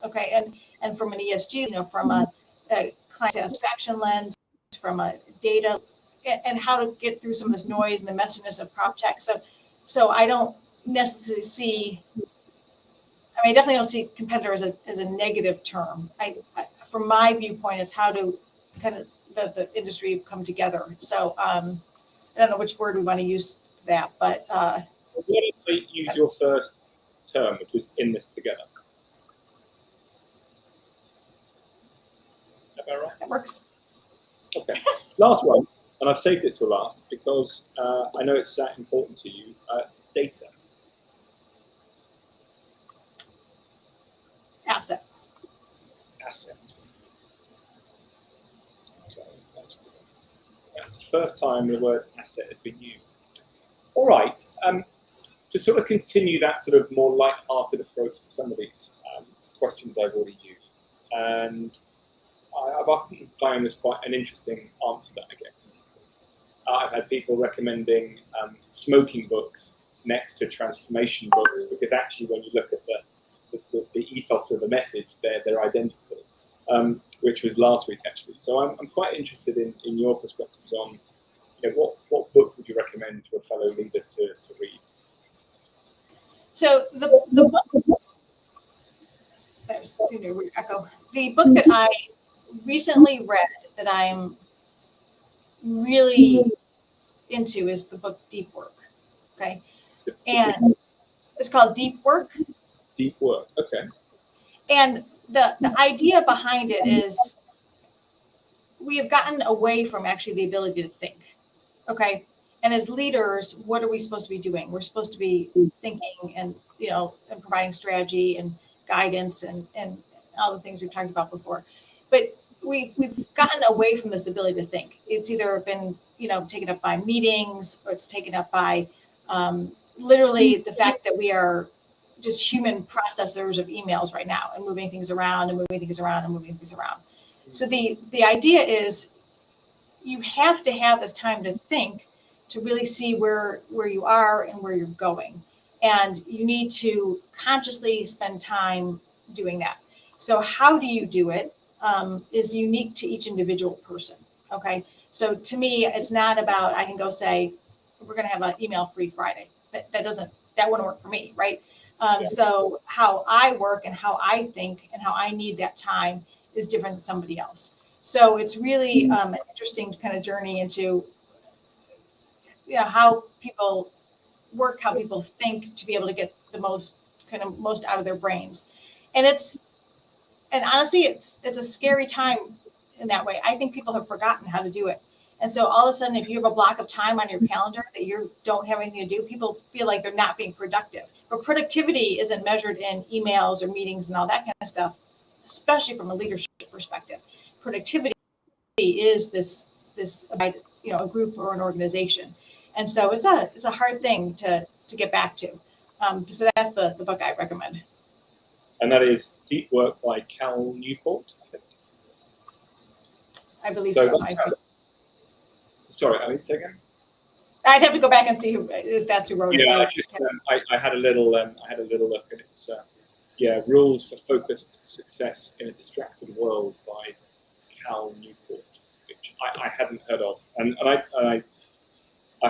Speaker 2: Okay, and from an ESG, from a client satisfaction lens, from a data, and how to get through some of this noise and the messiness of PropTech. So I don't necessarily see. I definitely don't see competitor as a negative term. From my viewpoint, it's how to kind of the industry come together. So I don't know which word we want to use for that, but
Speaker 1: why don't you use your first term, which was in this together? Is that about right?
Speaker 2: That works.
Speaker 1: Okay. Last one, and I've saved it to last because I know it's that important to you. Data.
Speaker 2: Asset.
Speaker 1: Asset. Okay, that's good. That's the first time the word asset has been used. All right. To sort of continue that sort of more light-hearted approach to some of these questions I've already used, and I've often found this quite an interesting answer that I get. I've had people recommending smoking books next to transformation books because actually, when you look at the ethos of the message, they're identical, which was last week actually. So I'm quite interested in your perspectives on, what book would you recommend to a fellow leader to read?
Speaker 2: So the book. There's a weird echo. The book that I recently read that I'm really into is the book Deep Work. Okay, and it's called Deep Work.
Speaker 1: Deep Work. Okay.
Speaker 2: And the idea behind it is we have gotten away from actually the ability to think. Okay. And as leaders, what are we supposed to be doing? We're supposed to be thinking and and providing strategy and guidance and all the things we've talked about before. But we've gotten away from this ability to think. It's either been taken up by meetings, or it's taken up by literally the fact that we are just human processors of emails right now and moving things around and moving things around and moving things around. So the idea is you have to have this time to think, to really see where you are and where you're going. And you need to consciously spend time doing that. So how do you do it is unique to each individual person. Okay. So to me, it's not about, I can go say, we're going to have an email-free Friday. That wouldn't work for me, right? So how I work and how I think and how I need that time is different than somebody else. So it's really an interesting kind of journey into how people work, how people think to be able to get the most out of their brains. And honestly, it's a scary time in that way. I think people have forgotten how to do it. And so all of a sudden, if you have a block of time on your calendar that you don't have anything to do, people feel like they're not being productive. But productivity isn't measured in emails or meetings and all that kind of stuff, especially from a leadership perspective. Productivity is this a group or an organization. And so it's a hard thing to get back to. So that's the book I recommend.
Speaker 1: And that is Deep Work by Cal Newport, I think.
Speaker 2: I believe so.
Speaker 1: Sorry, I need to say again.
Speaker 2: I'd have to go back and see if that's who wrote it.
Speaker 1: Yeah, I had a little look, and it's Rules for Focused Success in a Distracted World by Cal Newport, which I hadn't heard of, and I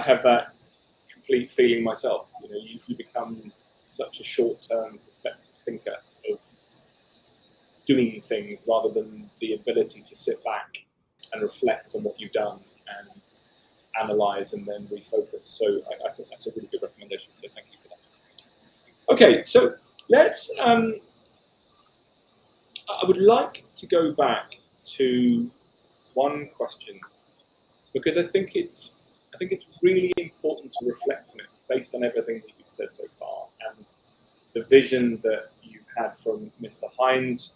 Speaker 1: have that complete feeling myself. You become such a short-term perspective thinker of doing things rather than the ability to sit back and reflect on what you've done and analyze and then refocus. So I think that's a really good recommendation. So thank you for that. Okay, so let's. I would like to go back to one question because I think it's really important to reflect on it based on everything that you've said so far and the vision that you've had from Mr. Hines,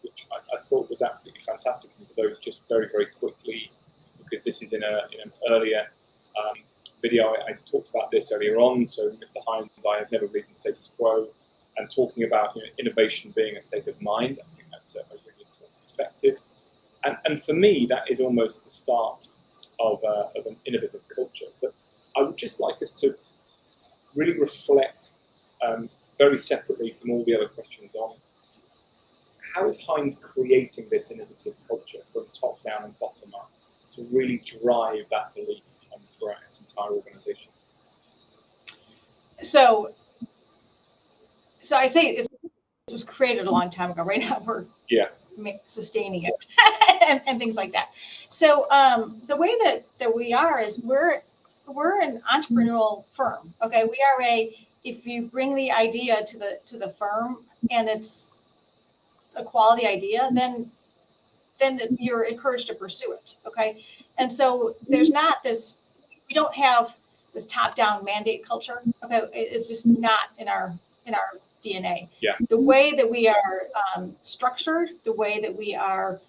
Speaker 1: which I thought was absolutely fantastic. And for those, just very, very quickly, because this is in an earlier video, I talked about this earlier on. So Mr. Hines, I have never written status quo, and talking about innovation being a state of mind. I think that's a really important perspective. And for me, that is almost the start of an innovative culture. But I would just like us to really reflect very separately from all the other questions on how is Hines creating this innovative culture from top down and bottom up to really drive that belief throughout its entire organization?
Speaker 2: So I'd say it was created a long time ago. Right now we're sustaining it and things like that. So the way that we are is we're an entrepreneurial firm. Okay, we are if you bring the idea to the firm and it's a quality idea, then you're encouraged to pursue it. Okay, and so there's not this. We don't have this top-down mandate culture. Okay, it's just not in our DNA.
Speaker 1: Yeah.
Speaker 2: The way that we are structured, the way that we are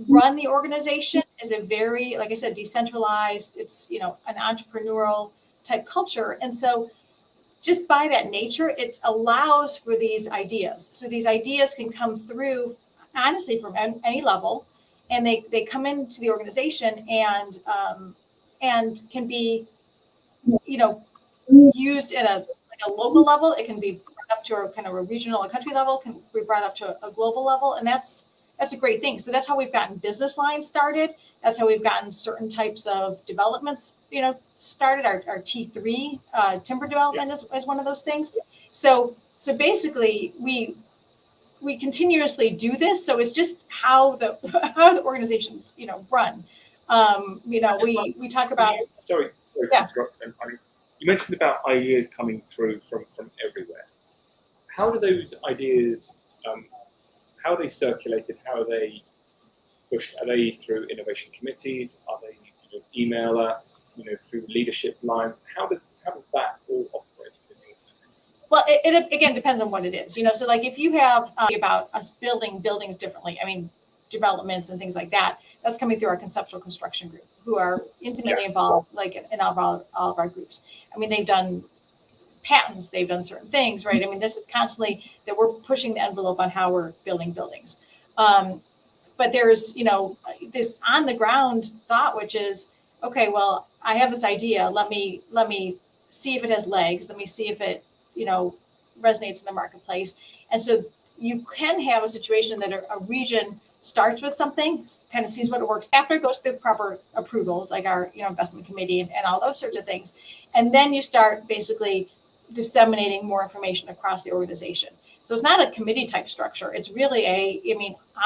Speaker 2: run the organization is a very, like I said, decentralized. It's an entrepreneurial type culture, and so just by that nature, it allows for these ideas. So these ideas can come through, honestly, from any level, and they come into the organization and can be, used at a local level. It can be brought up to a kind of a regional or country level. Can be brought up to a global level, and that's a great thing. So that's how we've gotten business lines started. That's how we've gotten certain types of developments, started. Our T3 timber development is one of those things. So basically we continuously do this. So it's just how the organizations run. We talk about.
Speaker 1: Sorry to interrupt. You mentioned about ideas coming through from everywhere. How do those ideas? How are they circulated? How are they pushed? Are they through innovation committees? Are they email us? Through leadership lines? How does that all operate?
Speaker 2: Well, it again depends on what it is. So like if you have about us building buildings differently, developments and things like that, that's coming through our conceptual construction group, who are intimately involved, like in all of our groups. They've done patents, they've done certain things, right? This is constantly that we're pushing the envelope on how we're building buildings. But there's, this on the ground thought, which is, okay, well, I have this idea. Let me see if it has legs. Let me see if it, resonates in the marketplace. And so you can have a situation that a region starts with something, kind of sees what it works after, it goes through the proper approvals, like our, investment committee and all those sorts of things. And then you start basically disseminating more information across the organization. So it's not a committee type structure. It's really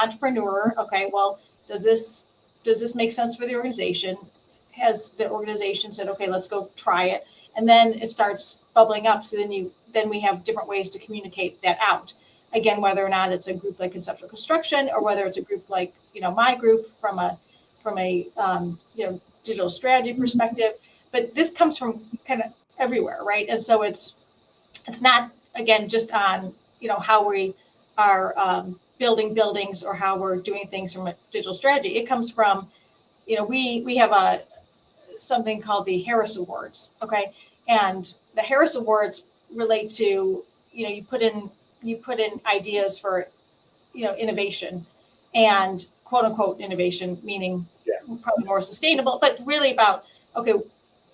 Speaker 2: entrepreneur. Okay, well, does this make sense for the organization? Has the organization said, okay, let's go try it? And then it starts bubbling up. So then we have different ways to communicate that out. Again, whether or not it's a group like Conceptual Construction, or whether it's a group like, my group from a digital strategy perspective. But this comes from kind of everywhere, right? And so it's not, again, just on, how we are building buildings or how we're doing things from a digital strategy. It comes from, we have something called the Harris Awards, okay? And the Harris Awards relate to, you put in ideas for, innovation, and quote unquote innovation, meaning probably more sustainable, but really about, okay,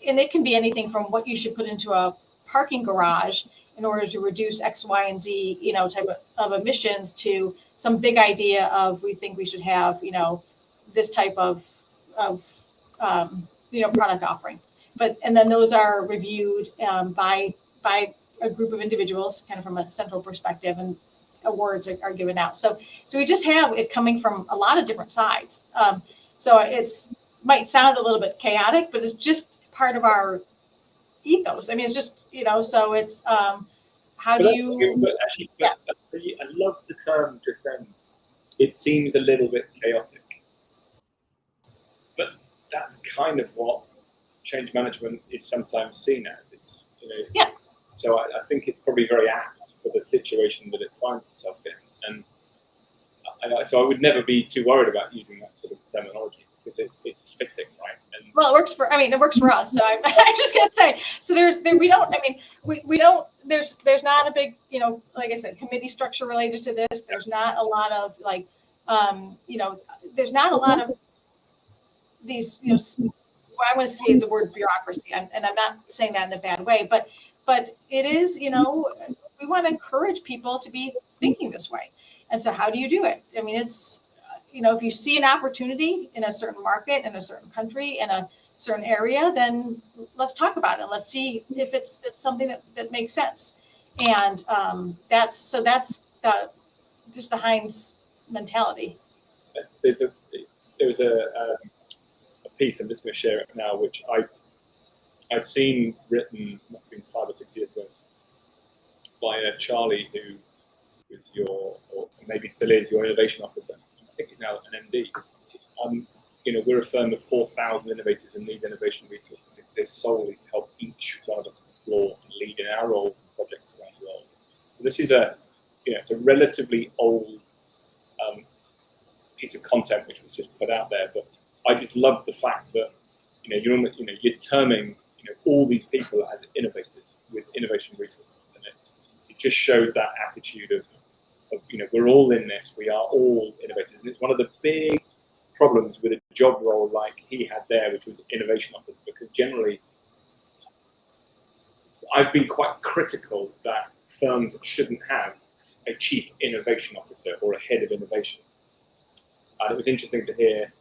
Speaker 2: and it can be anything from what you should put into a parking garage in order to reduce X, Y, and Z, type of emissions, to some big idea of, we think we should have, this type of product offering. And then those are reviewed by a group of individuals, kind of from a central perspective, and awards are given out. So we just have it coming from a lot of different sides. So it's might sound a little bit chaotic, but it's just part of our ethos. I mean, it's just, so it's how do you?
Speaker 1: But actually, I love the term just then. It seems a little bit chaotic, but that's kind of what change management is sometimes seen as. It's So I think it's probably very apt for the situation that it finds itself in, and so I would never be too worried about using that sort of terminology, because it's fitting, right? And
Speaker 2: well, it works for us. So I'm just gonna say. So we don't. There's not a big, like I said, committee structure related to this. There's not a lot of there's not a lot of these, I want to say the word bureaucracy, and I'm not saying that in a bad way, but it is, we want to encourage people to be thinking this way. And so how do you do it? I mean, it's, if you see an opportunity in a certain market, in a certain country, in a certain area, then let's talk about it. Let's see if it's something that makes sense. And that's just the Hines mentality.
Speaker 1: there was a piece, I'm just going to share it now, which I'd seen written, must have been 5 or 6 years ago, by Charlie, who was or maybe still is, your innovation officer. I think he's now an MD. We're a firm of 4,000 innovators, and these innovation resources exist solely to help each one of us explore and lead in our roles and projects around the world. So this is it's a relatively old piece of content which was just put out there, but I just love the fact that you're terming all these people as innovators with innovation resources, and it just shows that attitude of we're all in this, we are all innovators, and it's one of the big problems with a job role like he had there, which was innovation officer, because generally I've been quite critical that firms shouldn't have a chief innovation officer or a head of innovation. And it was interesting to hear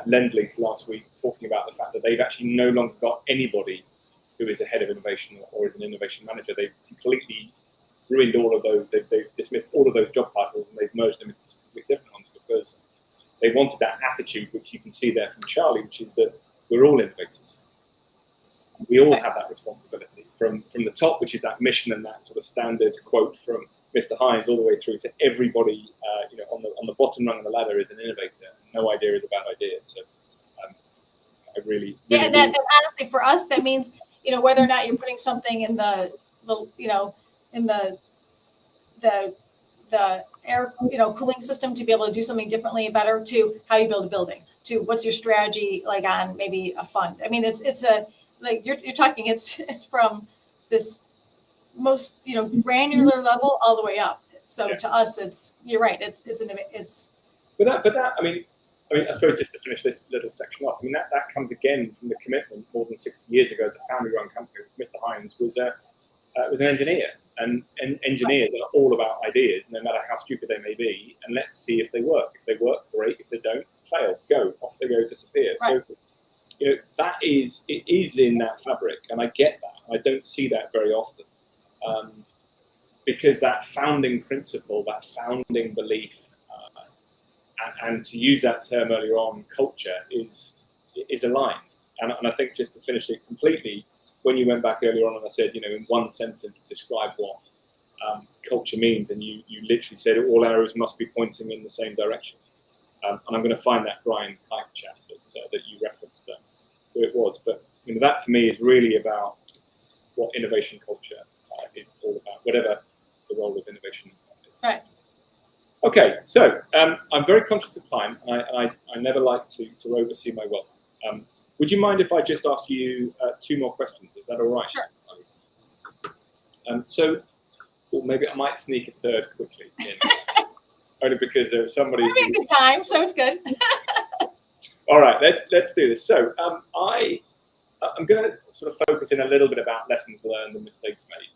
Speaker 1: Lendlease last week talking about the fact that they've actually no longer got anybody who is a head of innovation or is an innovation manager. They've completely ruined all of those. They've dismissed all of those job titles, and they've merged them into completely different ones, because they wanted that attitude, which you can see there from Charlie, which is that we're all innovators. We all have that responsibility from the top, which is that mission and that sort of standard quote from Mr. Hines, all the way through to everybody, on the bottom rung of the ladder is an innovator. No idea is a bad idea. So I really
Speaker 2: and honestly, for us, that means whether or not you're putting something in the air cooling system to be able to do something differently and better, to how you build a building, to what's your strategy like on maybe a fund. I mean, it's a like you're talking. It's from this most granular level all the way up. So to us, you're right. It's.
Speaker 1: But that I mean, I suppose just to finish this little section off, I mean that comes again from the commitment more than 60 years ago as a family-run company. Mr. Hines was an engineer, and engineers are all about ideas, no matter how stupid they may be. And let's see if they work. If they work, great. If they don't, fail. Go off they go, disappear. Right. So it is in that fabric, and I get that. I don't see that very often. Because that founding principle, that founding belief, and to use that term earlier on, culture is aligned. And I think, just to finish it completely, when you went back earlier on and I said, in one sentence, describe what culture means, and you literally said all arrows must be pointing in the same direction. And I'm going to find that Brian Kite chat that you referenced, who it was. But that for me is really about what innovation culture is all about, whatever the role of innovation is.
Speaker 2: Right.
Speaker 1: Okay, so I'm very conscious of time, and I never like to oversee my welcome. Would you mind if I just ask you 2 more questions? Is that all right?
Speaker 2: Sure.
Speaker 1: So, or maybe I might sneak a third quickly in, only because there's somebody.
Speaker 2: We're having a good time, so it's good.
Speaker 1: All right, let's do this. So, I'm going to sort of focus in a little bit about lessons learned and mistakes made.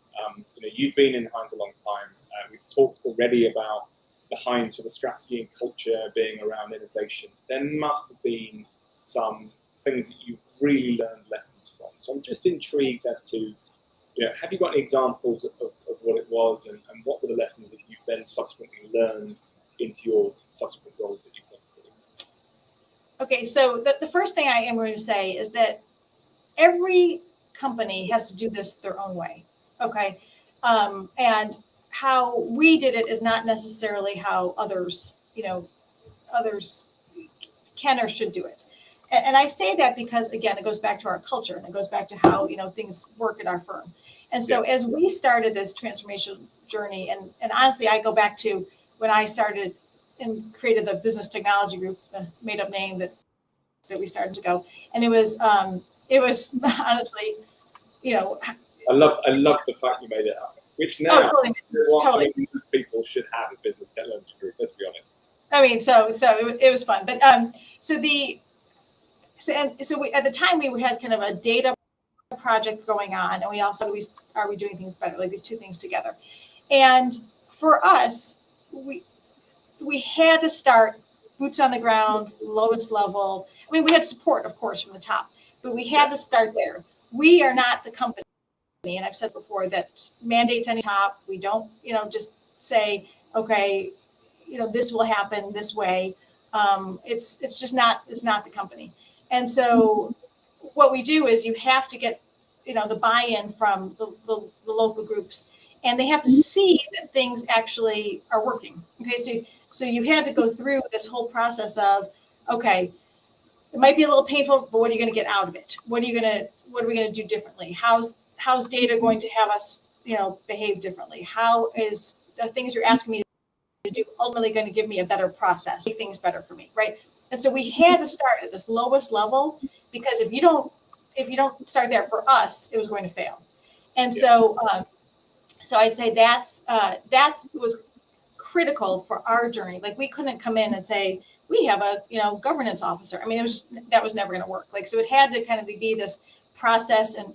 Speaker 1: You've been in Hines a long time. We've talked already about the Hines sort of strategy and culture being around innovation. There must have been some things that you've really learned lessons from. So I'm just intrigued as to, have you got any examples of what it was, and what were the lessons that you've then subsequently learned into your subsequent roles that you've gone through?
Speaker 2: Okay, so the first thing I am going to say is that every company has to do this their own way, okay? And how we did it is not necessarily how others can or should do it. And I say that because, again, it goes back to our culture, and it goes back to how, things work at our firm. And so as we started this transformation journey, and honestly, I go back to when I started and created the business technology group, the made up name that we started to go. And it was honestly,
Speaker 1: I love the fact you made it up, which now
Speaker 2: totally.
Speaker 1: People should have a business technology group, let's be honest.
Speaker 2: I mean, so it was fun. But so we, at the time, we had kind of a data project going on, and we also are we doing things better, like these 2 things together. And for us, we had to start boots on the ground, lowest level. I mean, we had support, of course, from the top, but we had to start there. We are not the company, and I've said before, that mandates any top. We don't, just say, okay, this will happen this way. It's just not, it's not the company. And so what we do is you have to get, the buy-in from the local groups, and they have to see that things actually are working. Okay, so you had to go through this whole process of, okay, it might be a little painful, but what are you going to get out of it? What are we going to do differently? How's data going to have us, behave differently? How is the things you're asking me to do ultimately going to give me a better process, make things better for me, right? And so we had to start at this lowest level, because if you don't start there, for us, it was going to fail. And so I'd say that's was critical for our journey. Like, we couldn't come in and say, we have a governance officer. I mean, that was never going to work. Like, so it had to kind of be this process, and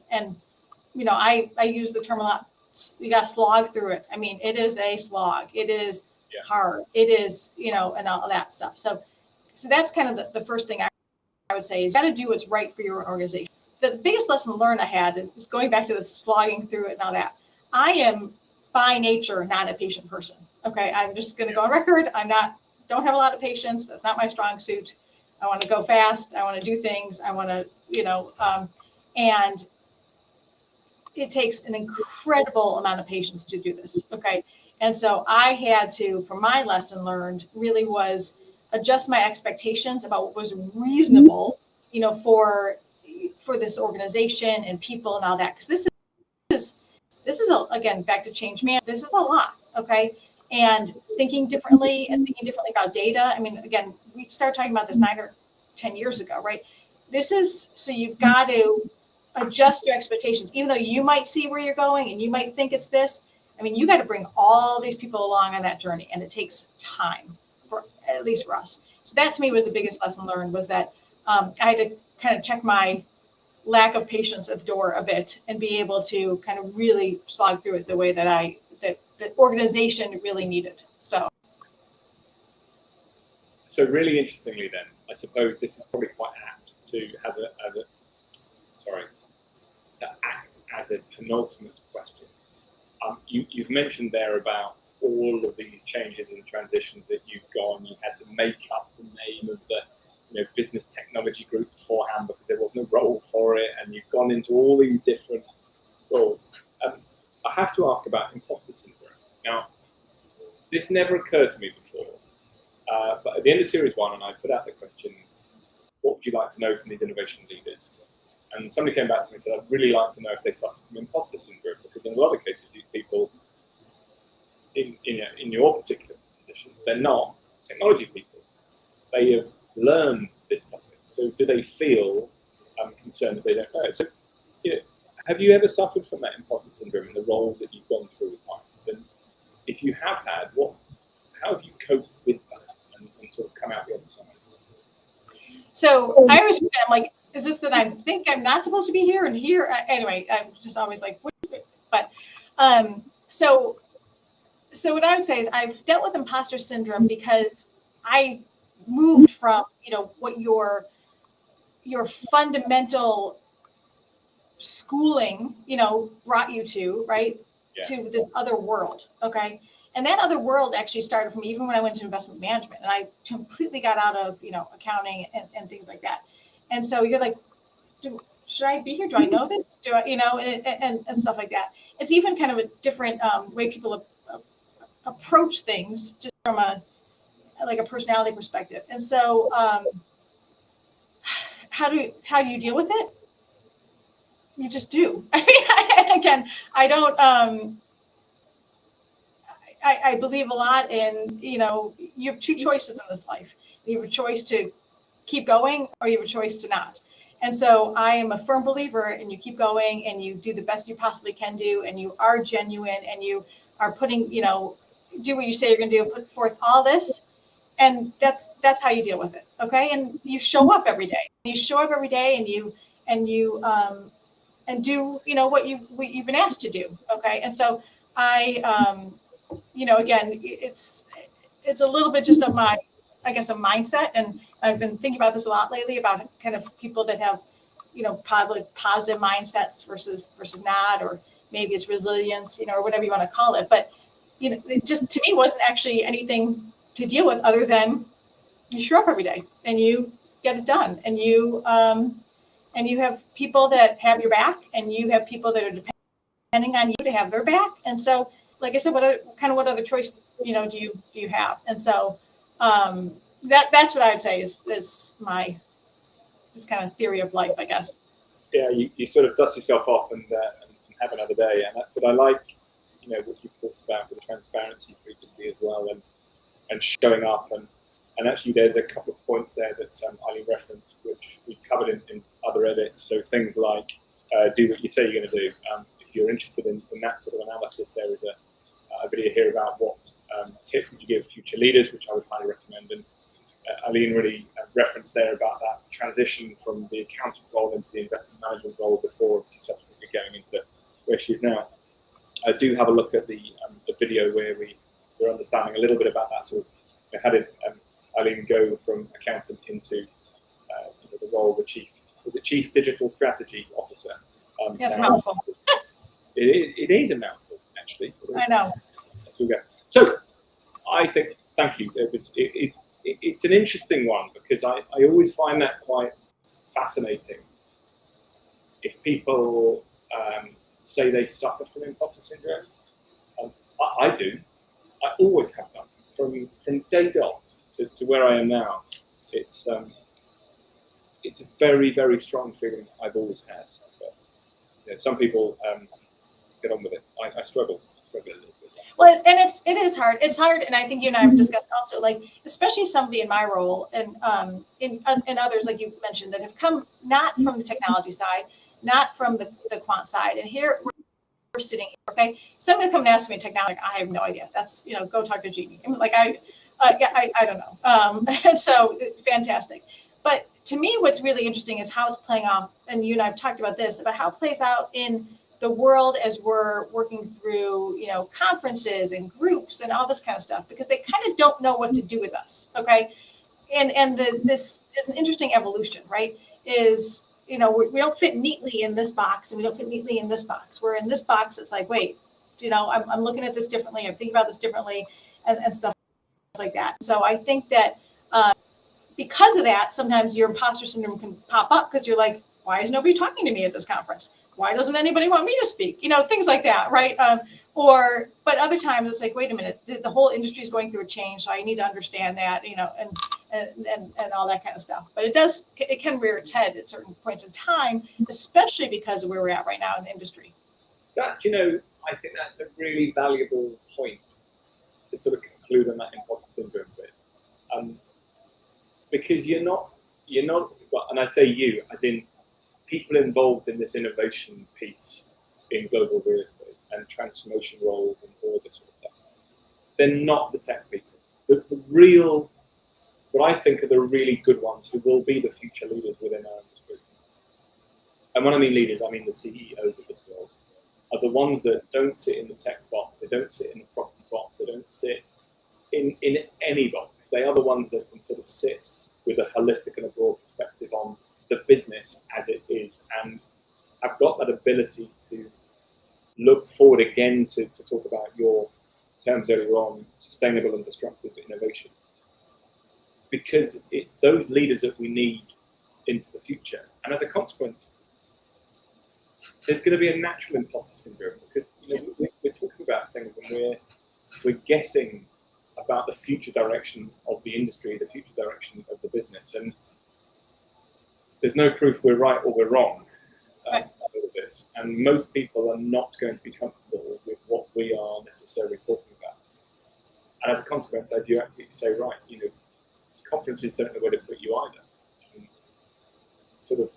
Speaker 2: I use the term a lot. You got to slog through it. I mean, it is a slog. It is hard. It is, and all that stuff. So that's kind of the first thing I would say is you got to do what's right for your organization. The biggest lesson learned I had is going back to the slogging through it and all that. I am by nature not a patient person. Okay, I'm just going to go on record. Don't have a lot of patience. That's not my strong suit. I want to go fast. I want to do things. I want to, and it takes an incredible amount of patience to do this. Okay. And so I had to, for my lesson learned, really was adjust my expectations about what was reasonable, for this organization and people and all that. Because this is again, back to change management. This is a lot. Okay. And thinking differently about data. I mean, again, we started talking about this 9 or 10 years ago, right? So you've got to adjust your expectations, even though you might see where you're going and you might think it's this. I mean, you got to bring all these people along on that journey, and it takes time, at least for us. So that to me was the biggest lesson learned, was that I had to kind of check my lack of patience at the door a bit and be able to kind of really slog through it the way that the organization really needed. So
Speaker 1: really interestingly, then, I suppose this is probably quite apt to act as a penultimate question. You've mentioned there about all of these changes and transitions that you've gone. You had to make up the name of the business technology group beforehand because there wasn't a role for it, and you've gone into all these different roles. I have to ask about imposter syndrome. Now, this never occurred to me before, but at the end of Series 1, and I put out the question, what would you like to know from these innovation leaders? And somebody came back to me and said, I'd really like to know if they suffer from imposter syndrome, because in a lot of cases, these people, in your particular position, they're not technology people. They have learned this topic. So do they feel concerned that they don't know it? So, have you ever suffered from that imposter syndrome in the roles that you've gone through with Hines? And if you have had, how have you coped with that and sort of come out the other side?
Speaker 2: So I always, I'm like, is this that I think I'm not supposed to be here and here? Anyway, I'm just always like, but so what I would say is I've dealt with imposter syndrome because I moved from, what your fundamental schooling, brought you to, right? Yeah. To this other world. Okay. And that other world actually started from even when I went to investment management, and I completely got out of, accounting and things like that. And so you're like, should I be here? Do I know this? Do I, and stuff like that. It's even kind of a different way people approach things just from a personality perspective. And so how do you deal with it? You just do. Again, I don't, I believe a lot in, you have two choices in this life. You have a choice to keep going, or you have a choice to not. And so I am a firm believer in you keep going and you do the best you possibly can do, and you are genuine and you are putting, do what you say you're going to do, put forth all this. And that's how you deal with it. Okay. And you show up every day. You show up every day and you do, what you've been asked to do. Okay. And so I, again, it's a little bit just of my, I guess, a mindset. And I've been thinking about this a lot lately about kind of people that have, positive mindsets versus not, or maybe it's resilience, or whatever you want to call it. But, it just, to me, wasn't actually anything to deal with other than you show up every day and you get it done, and you have people that have your back, and you have people that are depending on you to have their back. And so, like I said, what other choice, do you have? And so that's what I would say is my this kind of theory of life, I guess.
Speaker 1: Yeah, you sort of dust yourself off and have another day. But I like, what you've talked about with the transparency previously as well, and showing up. And actually, there's a couple of points there that Ilene referenced, which we've covered in other edits. So things like do what you say you're going to do. If you're interested in that sort of analysis, there is a video here about what tips would you give future leaders, which I would highly recommend. And Ilene really referenced there about that transition from the accounting role into the investment management role before obviously subsequently going into where she is now. I do have a look at the video where we're understanding a little bit about that sort of, how did Ilene go from accountant into the role of Chief Digital Strategy Officer.
Speaker 2: That's a mouthful.
Speaker 1: It is a mouthful, actually.
Speaker 2: I know.
Speaker 1: Let's go. So I think, thank you. It's an interesting one because I always find that quite fascinating. If people say they suffer from imposter syndrome, I do. I always have done from day dot to where I am now. It's a very, very strong feeling I've always had. But, some people get on with it. I struggle a little bit.
Speaker 2: Well, and it is hard. It's hard, and I think you and I have discussed also, like, especially somebody in my role and in others, like you mentioned, that have come not from the technology side, not from the quant side, and here we're sitting here. Okay, somebody come and ask me technology, like, I have no idea. That's go talk to Jeannie. Like I don't know. And so fantastic. But to me, what's really interesting is how it's playing off, and you and I have talked about this, about how it plays out in the world as we're working through, conferences and groups and all this kind of stuff, because they kind of don't know what to do with us. Okay. And this is an interesting evolution, right? Is, we don't fit neatly in this box, and we don't fit neatly in this box. We're in this box. It's like, wait, I'm looking at this differently. I'm thinking about this differently and stuff like that. So I think that because of that, sometimes your imposter syndrome can pop up because you're like, why is nobody talking to me at this conference? Why doesn't anybody want me to speak? Things like that, right? But other times it's like, wait a minute, the whole industry is going through a change, so I need to understand that, and all that kind of stuff. But it can rear its head at certain points in time, especially because of where we're at right now in the industry.
Speaker 1: That, I think that's a really valuable point to sort of conclude on that imposter syndrome bit, because you're not, well, and I say you, as in people involved in this innovation piece in global real estate and transformation roles and all this sort of stuff. They're not the tech people. The real, what I think are the really good ones who will be the future leaders within our industry. And when I mean leaders, I mean the CEOs of this world, are the ones that don't sit in the tech box, they don't sit in the property box, they don't sit in any box. They are the ones that can sort of sit with a holistic and a broad perspective on the business as it is, and have got that ability to look forward again to talk about your terms earlier on, sustainable and disruptive innovation. Because it's those leaders that we need into the future. And as a consequence, there's going to be a natural imposter syndrome, because we're talking about things and we're guessing about the future direction of the industry, the future direction of the business, and there's no proof we're right or we're wrong about all of this. And most people are not going to be comfortable with what we are necessarily talking about. And as a consequence, I do absolutely say, right, conferences don't know where to put you either. Sort of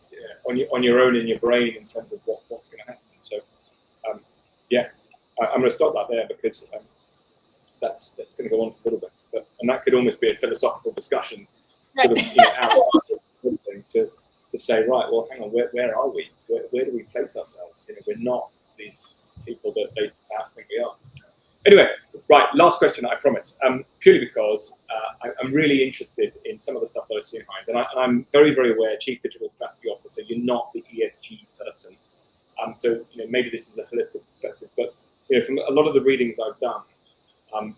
Speaker 1: on your own in your brain in terms of what's going to happen. So I'm going to stop that there, because that's going to go on for a little bit, and that could almost be a philosophical discussion, sort of outside of everything, to say, right, well, hang on, where are we? Where do we place ourselves? We're not these people that they perhaps think we are. Anyway, right, last question, I promise. Purely because I'm really interested in some of the stuff that I see in Hines, and I'm very, very aware, Chief Digital Strategy Officer, you're not the ESG person. So maybe this is a holistic perspective, but from a lot of the readings I've done,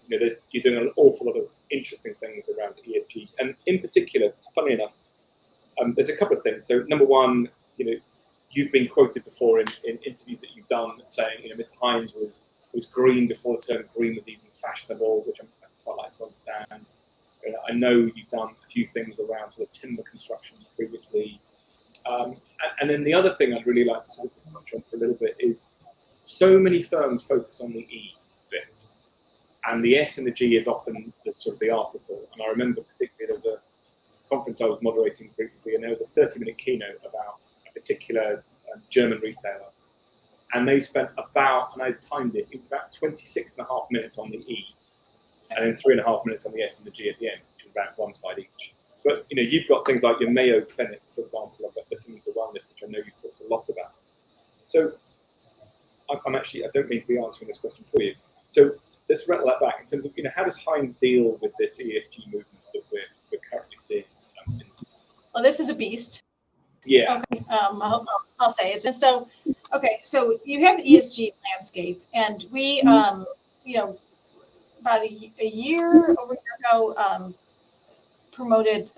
Speaker 1: you're doing an awful lot of interesting things around ESG, and in particular, funnily enough, there's a couple of things. So number one, you've been quoted before in interviews that you've done saying, Mr. Hines was green before the term green was even fashionable, which I quite like to understand. I know you've done a few things around sort of timber construction previously. And then the other thing I'd really like to sort of just touch on for a little bit is so many firms focus on the E bit, and the S and the G is often the sort of the afterthought. And I remember particularly there was a conference I was moderating previously, and there was a 30-minute keynote about a particular German retailer. And they spent about, and I timed it, was about 26.5 minutes on the E, and then 3.5 minutes on the S and the G at the end, which was about one slide each. But you've got things like your Mayo Clinic, for example, about looking into wellness, which I know you've talked a lot about. So I'm actually, I don't mean to be answering this question for you. So let's rattle that back in terms of, how does Hines deal with this ESG movement that we're currently seeing?
Speaker 2: Well, this is a beast.
Speaker 1: Yeah.
Speaker 2: Okay. I'll say it. And so, okay, so you have the ESG landscape, and we, about over a year ago, promoted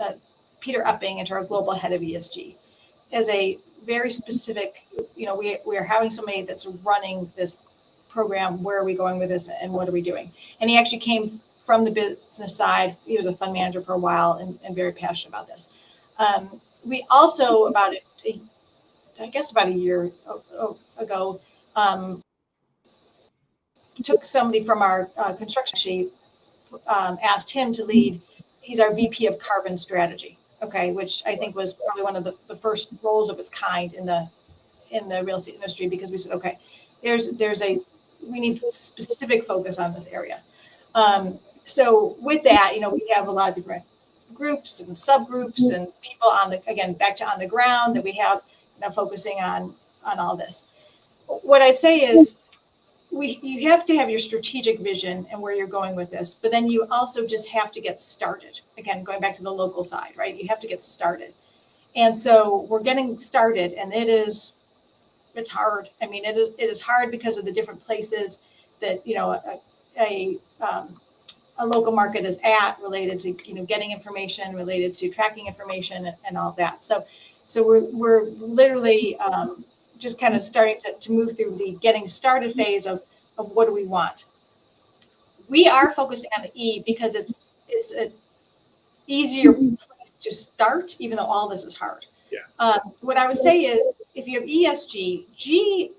Speaker 2: Peter Upping into our global head of ESG as a very specific, we are having somebody that's running this program. Where are we going with this, and what are we doing? And he actually came from the business side. He was a fund manager for a while and very passionate about this. We also, about a year ago, took somebody from our construction sheet, asked him to lead. He's our VP of carbon strategy, okay, which I think was probably one of the first roles of its kind in the real estate industry, because we said, okay, we need specific focus on this area. So with that, we have a lot of different groups and subgroups and people back to on the ground that we have focusing on all this. What I'd say is you have to have your strategic vision and where you're going with this, but then you also just have to get started. Again, going back to the local side, right? You have to get started. And so we're getting started, and it's hard. I mean, it is hard because of the different places that, a local market is at, related to, getting information, related to tracking information and all that. So we're literally just kind of starting to move through the getting started phase of what do we want. We are focusing on the E because it's an easier place to start, even though all this is hard.
Speaker 1: Yeah.
Speaker 2: What I would say is, if you have ESG, G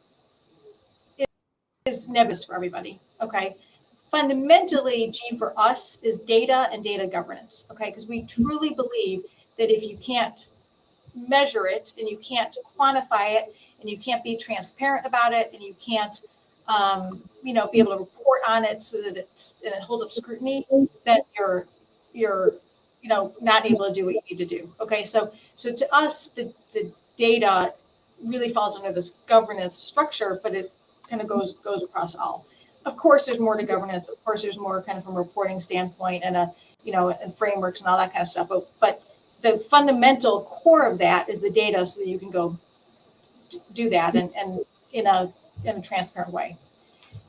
Speaker 2: is never for everybody. Okay. fundamentally, G for us is data and data governance, okay? Because we truly believe that if you can't measure it and you can't quantify it and you can't be transparent about it and you can't, be able to report on it so that it holds up scrutiny, then you're not able to do what you need to do. Okay, so to us, the data really falls under this governance structure, but it kind of goes across all. Of course, there's more to governance. Of course, there's more kind of from a reporting standpoint and and frameworks and all that kind of stuff. But the fundamental core of that is the data, so that you can go do that and in a transparent way.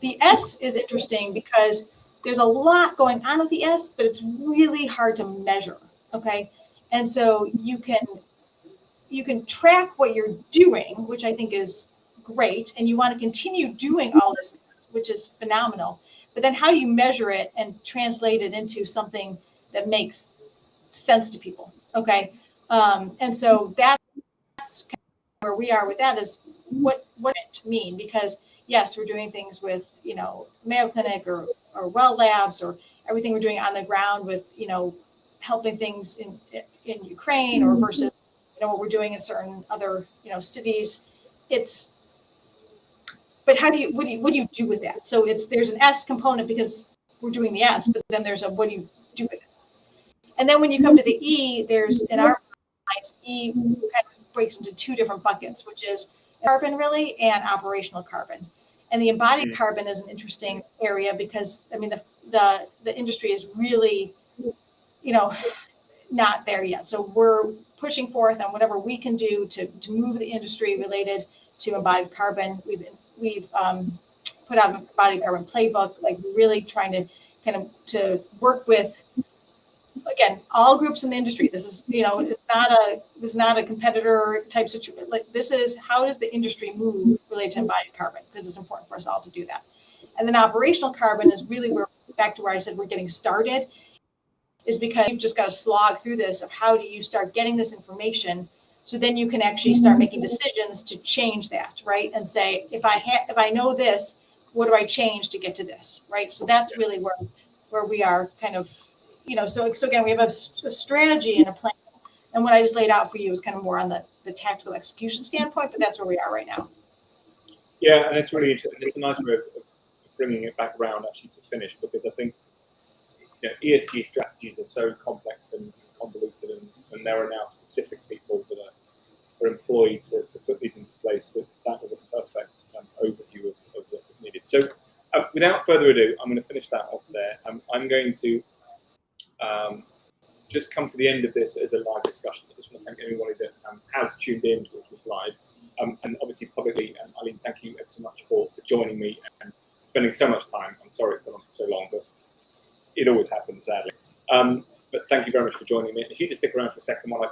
Speaker 2: The S is interesting because there's a lot going on with the S, but it's really hard to measure. Okay, and so you can track what you're doing, which I think is great, and you want to continue doing all this, which is phenomenal. But then how do you measure it and translate it into something that makes sense to people? Okay, and so that's kind of where we are with that, is what it mean, because yes, we're doing things with Mayo Clinic or Well Labs, or everything we're doing on the ground with helping things in Ukraine, or versus what we're doing in certain other cities. But how do you what do you do with that? So there's an S component because we're doing the S, but then there's a what do you do with it? And then when you come to the E, there's in our minds, E kind of breaks into two different buckets, which is carbon really and operational carbon. And the embodied carbon is an interesting area because the industry is really not there yet. So we're pushing forth on whatever we can do to move the industry related to embodied carbon. We've put out an embodied carbon playbook, like really trying to to work with, again, all groups in the industry. This is it's not a competitor type situation. Like, this is, how does the industry move related to embodied carbon, because it's important for us all to do that. And then operational carbon is really where, back to where I said we're getting started, is because you've just got to slog through this of how do you start getting this information, so then you can actually start making decisions to change that, right? And say, if I know this, what do I change to get to this, right? So that's really where we are kind of, so again, we have a strategy and a plan. And what I just laid out for you is kind of more on the tactical execution standpoint, but that's where we are right now.
Speaker 1: Yeah, and it's really interesting. It's a nice way of bringing it back around actually to finish, because I think ESG strategies are so complex and convoluted, and there are now specific people that are employed to put these into place. That was a perfect overview of what was needed. So without further ado, I'm going to finish that off there. I'm going to just come to the end of this as a live discussion. I just want to thank everybody that has tuned in to this live, and obviously publicly. Ilene, thank you ever so much for joining me and spending so much time. I'm sorry it's gone on for so long, but it always happens, sadly. But thank you very much for joining me. If you just stick around for a second while I